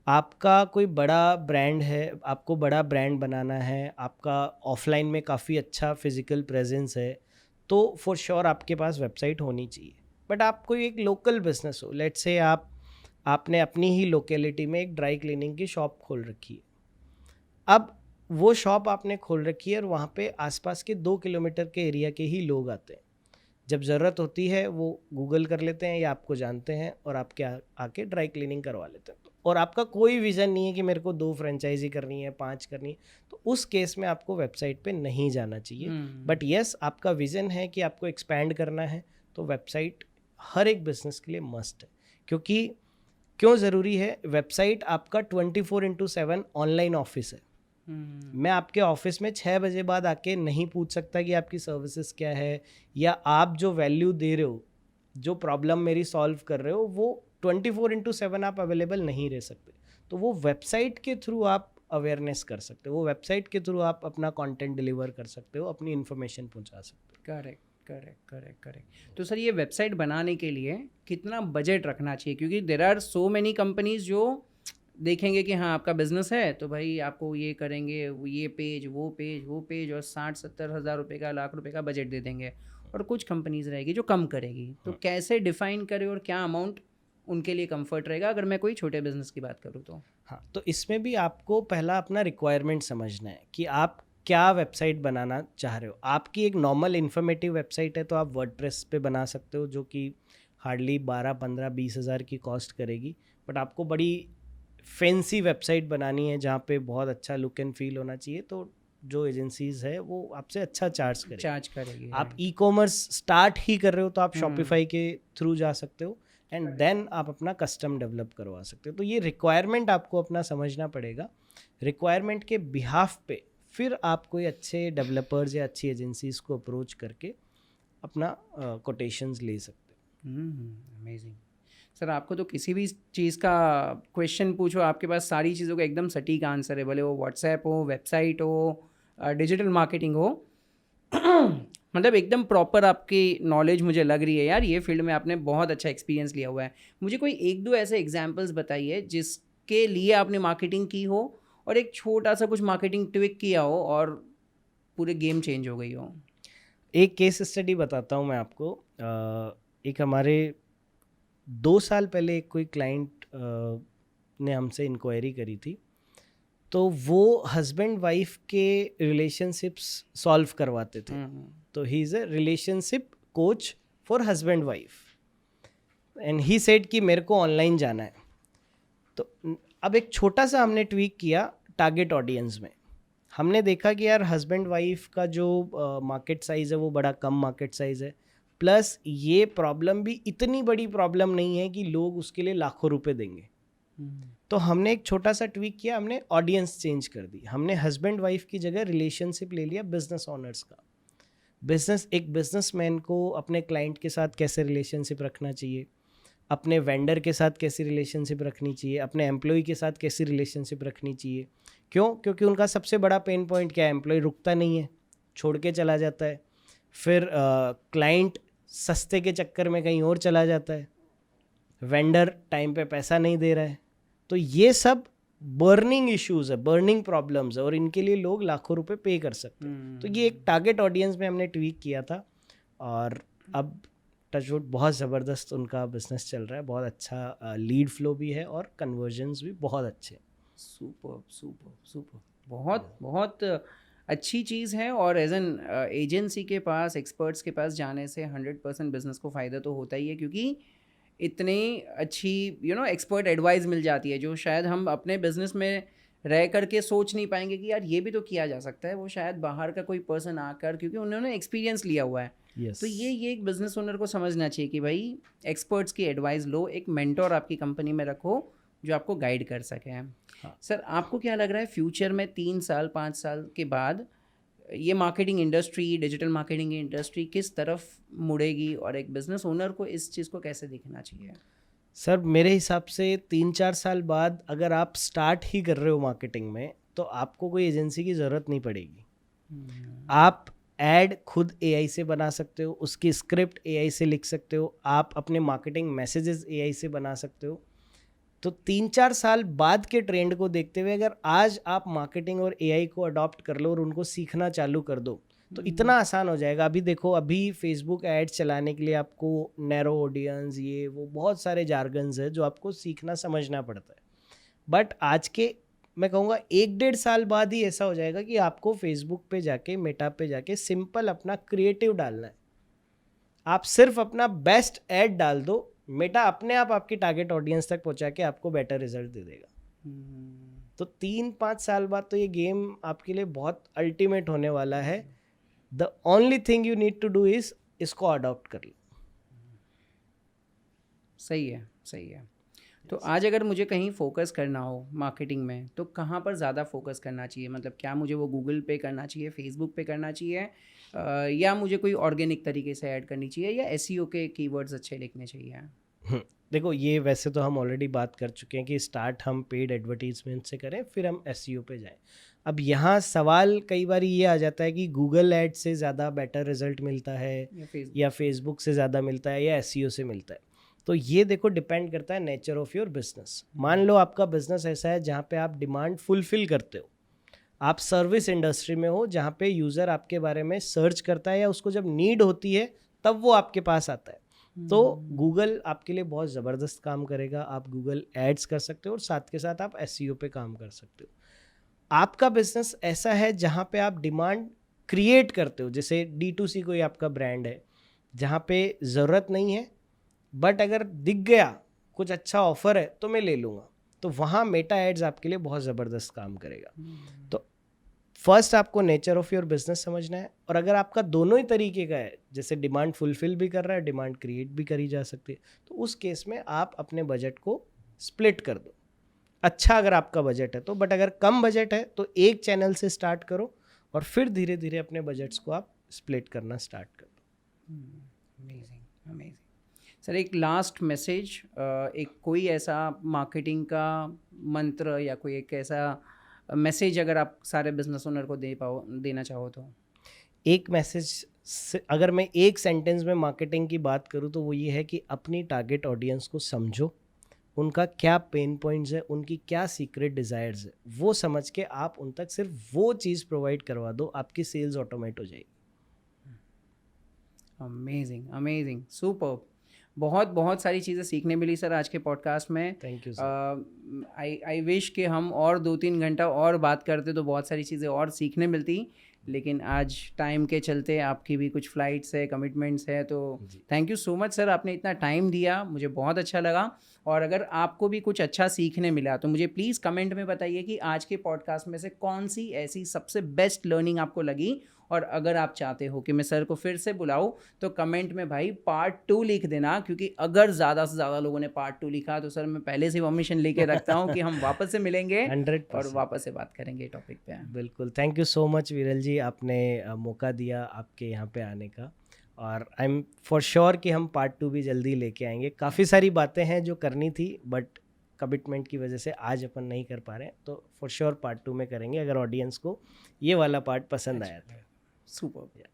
आपका कोई बड़ा ब्रांड है, आपको बड़ा ब्रांड बनाना है, आपका ऑफलाइन में काफ़ी अच्छा फिजिकल प्रेजेंस है, तो फॉर श्योर आपके पास वेबसाइट होनी चाहिए। बट आप कोई एक लोकल बिजनेस हो, लेट्स से आपने अपनी ही लोकेलिटी में एक ड्राई क्लीनिंग की शॉप खोल रखी है। अब वो शॉप आपने खोल रखी है और वहाँ पे आसपास के 2 किलोमीटर के एरिया के ही लोग आते हैं। जब ज़रूरत होती है वो गूगल कर लेते हैं या आपको जानते हैं और आपके आके ड्राई क्लीनिंग करवा लेते हैं। और आपका कोई विज़न नहीं है कि मेरे को 2 फ्रेंचाइजी करनी है, 5 करनी है, तो उस केस में आपको वेबसाइट पे नहीं जाना चाहिए। बट येस, आपका विज़न है कि आपको एक्सपैंड करना है, तो वेबसाइट हर एक बिजनेस के लिए मस्ट है। क्योंकि क्यों ज़रूरी है? वेबसाइट आपका 24/7 ऑनलाइन ऑफिस है। मैं आपके ऑफिस में 6 बजे बाद आके नहीं पूछ सकता कि आपकी सर्विसेज क्या है, या आप जो वैल्यू दे रहे हो, जो प्रॉब्लम मेरी सॉल्व कर रहे हो, वो 24/7 आप अवेलेबल नहीं रह सकते। तो वो वेबसाइट के थ्रू आप अवेयरनेस कर सकते हो, वो वेबसाइट के थ्रू आप अपना कंटेंट डिलीवर कर सकते हो, अपनी इन्फॉर्मेशन पहुंचा सकते हो। करेक्ट। तो सर ये वेबसाइट बनाने के लिए कितना बजट रखना चाहिए, क्योंकि there are so many companies जो देखेंगे कि हाँ आपका बिजनेस है तो भाई आपको ये करेंगे, ये पेज वो पेज और 60-70 हज़ार रुपये का, लाख रुपए का बजट दे देंगे, और कुछ कंपनीज रहेगी जो कम करेगी। तो कैसे डिफाइन करें और क्या अमाउंट उनके लिए कंफर्ट रहेगा, अगर मैं कोई छोटे बिजनेस की बात करूँ तो? हाँ, तो इसमें भी आपको पहला अपना रिक्वायरमेंट समझना है कि आप क्या वेबसाइट बनाना चाह रहे हो। आपकी एक नॉर्मल इन्फॉर्मेटिव वेबसाइट है तो आप वर्डप्रेस पे बना सकते हो, जो कि हार्डली 12-15-20 हज़ार की कॉस्ट करेगी। बट आपको बड़ी फैंसी वेबसाइट बनानी है जहाँ पे बहुत अच्छा लुक एंड फील होना चाहिए, तो जो एजेंसीज है वो आपसे अच्छा चार्ज करेगी। आप ई कॉमर्स स्टार्ट ही कर रहे हो तो आप हम्म। शॉपिफाई के थ्रू जा सकते हो, एंड देन आप अपना कस्टम डेवलप करवा सकते हो। तो ये रिक्वायरमेंट आपको अपना समझना पड़ेगा। रिक्वायरमेंट के बिहाफ पे फिर आप कोई अच्छे डेवलपर्स या अच्छी एजेंसीज को अप्रोच करके अपना कोटेशंस ले सकते हो। अमेजिंग। सर आपको तो किसी भी चीज़ का क्वेश्चन पूछो, आपके पास सारी चीज़ों का एकदम सटीक आंसर है, भले वो व्हाट्सएप हो, वेबसाइट हो, डिजिटल मार्केटिंग हो। मतलब एकदम प्रॉपर आपकी नॉलेज मुझे लग रही है यार, ये फील्ड में आपने बहुत अच्छा एक्सपीरियंस लिया हुआ है। मुझे कोई एक दो ऐसे एग्जांपल्स बताइए जिसके लिए आपने मार्केटिंग की हो और एक छोटा सा कुछ मार्केटिंग ट्विक किया हो और पूरे गेम चेंज हो गई हो। एक केस स्टडी बताता हूँ मैं आपको। एक हमारे 2 साल पहले एक कोई क्लाइंट ने हमसे इंक्वायरी करी थी, तो वो हस्बैंड वाइफ के रिलेशनशिप्स सॉल्व करवाते थे। तो he is a relationship coach for husband wife, and he said कि मेरे को ऑनलाइन जाना है। तो अब एक छोटा सा हमने ट्वीक किया टारगेट ऑडियंस में। हमने देखा कि यार हस्बैंड वाइफ का जो मार्केट साइज़ है वो बड़ा कम मार्केट साइज़ है, प्लस ये प्रॉब्लम भी इतनी बड़ी प्रॉब्लम नहीं है कि लोग उसके लिए लाखों रुपए देंगे। तो हमने एक छोटा सा ट्वीक किया, हमने ऑडियंस चेंज कर दी। हमने हस्बैंड वाइफ की जगह रिलेशनशिप ले लिया बिजनेस ओनर्स का। एक बिजनेसमैन को अपने क्लाइंट के साथ कैसे रिलेशनशिप रखना चाहिए, अपने वेंडर के साथ कैसी रिलेशनशिप रखनी चाहिए, अपने एम्प्लॉय के साथ कैसी रिलेशनशिप रखनी चाहिए। क्यों? क्योंकि उनका सबसे बड़ा पेन पॉइंट क्या है? एम्प्लॉय रुकता नहीं है, छोड़ के चला जाता है, फिर क्लाइंट सस्ते के चक्कर में कहीं और चला जाता है, वेंडर टाइम पे पैसा नहीं दे रहा है। तो ये सब बर्निंग इश्यूज है, बर्निंग प्रॉब्लम्स है, और इनके लिए लोग लाखों रुपए पे कर सकते हैं। तो ये एक टारगेट ऑडियंस में हमने ट्वीक किया था, और अब टचवुड बहुत ज़बरदस्त उनका बिजनेस चल रहा है। बहुत अच्छा लीड फ्लो भी है और कन्वर्जन्स भी बहुत अच्छे। सुपर बहुत अच्छी चीज़ है। और एज एन एजेंसी के पास, एक्सपर्ट्स के पास जाने से 100% बिजनेस को फ़ायदा तो होता ही है, क्योंकि इतनी अच्छी एक्सपर्ट एडवाइस मिल जाती है जो शायद हम अपने बिजनेस में रह करके सोच नहीं पाएंगे कि यार ये भी तो किया जा सकता है। वो शायद बाहर का कोई पर्सन आकर, क्योंकि उन्होंने एक्सपीरियंस लिया हुआ है। तो ये एक बिजनेस ओनर को समझना चाहिए कि भाई एक्सपर्ट्स की एडवाइस लो, एक मेंटोर आपकी कंपनी में रखो जो आपको गाइड कर सके। हाँ। सर आपको क्या लग रहा है फ्यूचर में 3 साल 5 साल के बाद ये marketing industry, digital marketing industry किस तरफ मुड़ेगी, और एक बिजनेस ओनर को इस चीज़ को कैसे देखना चाहिए? सर मेरे हिसाब से 3-4 साल बाद अगर आप स्टार्ट ही कर रहे हो मार्केटिंग में, तो आपको कोई एजेंसी की ज़रूरत नहीं पड़ेगी। आप ऐड खुद एआई से बना सकते हो, उसकी स्क्रिप्ट एआई से लिख सकते हो, आप अपने मार्केटिंग मैसेजेस एआई से बना सकते हो। तो 3-4 साल बाद के ट्रेंड को देखते हुए अगर आज आप मार्केटिंग और एआई को अडॉप्ट कर लो और उनको सीखना चालू कर दो, तो इतना आसान हो जाएगा। अभी देखो, अभी फेसबुक एड्स चलाने के लिए आपको नैरो ऑडियंस, ये वो बहुत सारे जार्गन्स है जो आपको सीखना समझना पड़ता है। बट आज के मैं कहूँगा 1-1.5 साल बाद ही ऐसा हो जाएगा कि आपको फेसबुक पे जाके, मेटा पे जाके सिंपल अपना क्रिएटिव डालना है। आप सिर्फ अपना बेस्ट ऐड डाल दो, मेटा अपने आप आपकी टारगेट ऑडियंस तक पहुंचा के आपको बेटर रिजल्ट दे देगा। तो 3-5 साल बाद तो ये गेम आपके लिए बहुत अल्टीमेट होने वाला है। The only thing you need to do is इसको अडॉप्ट कर लो। सही है। तो आज अगर मुझे कहीं फोकस करना हो मार्केटिंग में, तो कहाँ पर ज़्यादा फोकस करना चाहिए? मतलब क्या मुझे वो गूगल पे करना चाहिए, फेसबुक पे करना चाहिए, या मुझे कोई ऑर्गेनिक तरीके से ऐड करनी चाहिए, या एसईओ के कीवर्ड्स अच्छे लिखने चाहिए? देखो ये वैसे तो हम ऑलरेडी बात कर चुके हैं कि स्टार्ट हम पेड एडवर्टीजमेंट से करें, फिर हम एसईओ पे जाएं। अब यहाँ सवाल कई बार ये आ जाता है कि गूगल एड से ज़्यादा बेटर रिजल्ट मिलता है या फेसबुक से ज़्यादा मिलता है या एसईओ से मिलता है। तो ये देखो डिपेंड करता है नेचर ऑफ योर बिजनेस। मान लो आपका बिजनेस ऐसा है जहाँ पे आप डिमांड फुलफिल करते हो, आप सर्विस इंडस्ट्री में हो जहाँ पे यूज़र आपके बारे में सर्च करता है या उसको जब नीड होती है तब वो आपके पास आता है, तो गूगल आपके लिए बहुत ज़बरदस्त काम करेगा। आप गूगल एड्स कर सकते हो और साथ के साथ आप एसईओ पे काम कर सकते हो। आपका बिजनेस ऐसा है जहाँ पे आप डिमांड क्रिएट करते हो, जैसे D2C कोई आपका ब्रांड है जहाँ पे ज़रूरत नहीं है बट अगर दिख गया कुछ अच्छा ऑफर है तो मैं ले लूँगा, तो वहाँ मेटा एड्स आपके लिए बहुत ज़बरदस्त काम करेगा। तो फर्स्ट आपको नेचर ऑफ योर बिजनेस समझना है, और अगर आपका दोनों ही तरीके का है, जैसे डिमांड फुलफिल भी कर रहा है, डिमांड क्रिएट भी करी जा सकती है, तो उस केस में आप अपने बजट को स्प्लिट कर दो। अच्छा अगर आपका बजट है तो, बट अगर कम बजट है तो एक चैनल से स्टार्ट करो और फिर धीरे धीरे अपने बजट्स को आप स्प्लिट करना स्टार्ट कर दो। अमेजिंग अमेजिंग सर, एक लास्ट मैसेज, एक कोई ऐसा मार्केटिंग का मंत्र या कोई एक ऐसा मैसेज अगर आप सारे बिजनेस ओनर को देना चाहो तो। एक मैसेज अगर मैं एक सेंटेंस में मार्केटिंग की बात करूँ तो वो ये है कि अपनी टारगेट ऑडियंस को समझो, उनका क्या पेन पॉइंट्स है, उनकी क्या सीक्रेट डिज़ायर्स है, वो समझ के आप उन तक सिर्फ वो चीज़ प्रोवाइड करवा दो, आपकी सेल्स ऑटोमेट हो जाएगी। अमेजिंग अमेजिंग सुपर, बहुत बहुत सारी चीज़ें सीखने मिली सर आज के पॉडकास्ट में। Thank you sir. I wish कि हम और 2-3 घंटा और बात करते तो बहुत सारी चीज़ें और सीखने मिलती, लेकिन आज टाइम के चलते आपकी भी कुछ फ्लाइट्स है, कमिटमेंट्स है, तो thank you so much sir, आपने इतना टाइम दिया, मुझे बहुत अच्छा लगा। और अगर आपको भी कुछ अच्छा सीखने मिला तो मुझे प्लीज़ कमेंट में बताइए कि आज के पॉडकास्ट में से कौन सी ऐसी सबसे बेस्ट लर्निंग आपको लगी, और अगर आप चाहते हो कि मैं सर को फिर से बुलाऊं तो कमेंट में भाई पार्ट 2 लिख देना, क्योंकि अगर ज़्यादा से ज़्यादा लोगों ने पार्ट 2 लिखा तो सर मैं पहले से परमिशन लेके रखता हूं कि हम वापस से मिलेंगे 100% और वापस से बात करेंगे टॉपिक पे। बिल्कुल, थैंक यू सो मच विरल जी, आपने मौका दिया आपके यहाँ पे आने का, और आई एम फॉर श्योर कि हम पार्ट 2 भी जल्दी लेके आएंगे। काफ़ी सारी बातें हैं जो करनी थी बट कमिटमेंट की वजह से आज अपन नहीं कर पा रहे हैं, तो फॉर श्योर पार्ट 2 में करेंगे अगर ऑडियंस को ये वाला पार्ट पसंद आया तो। सुपर।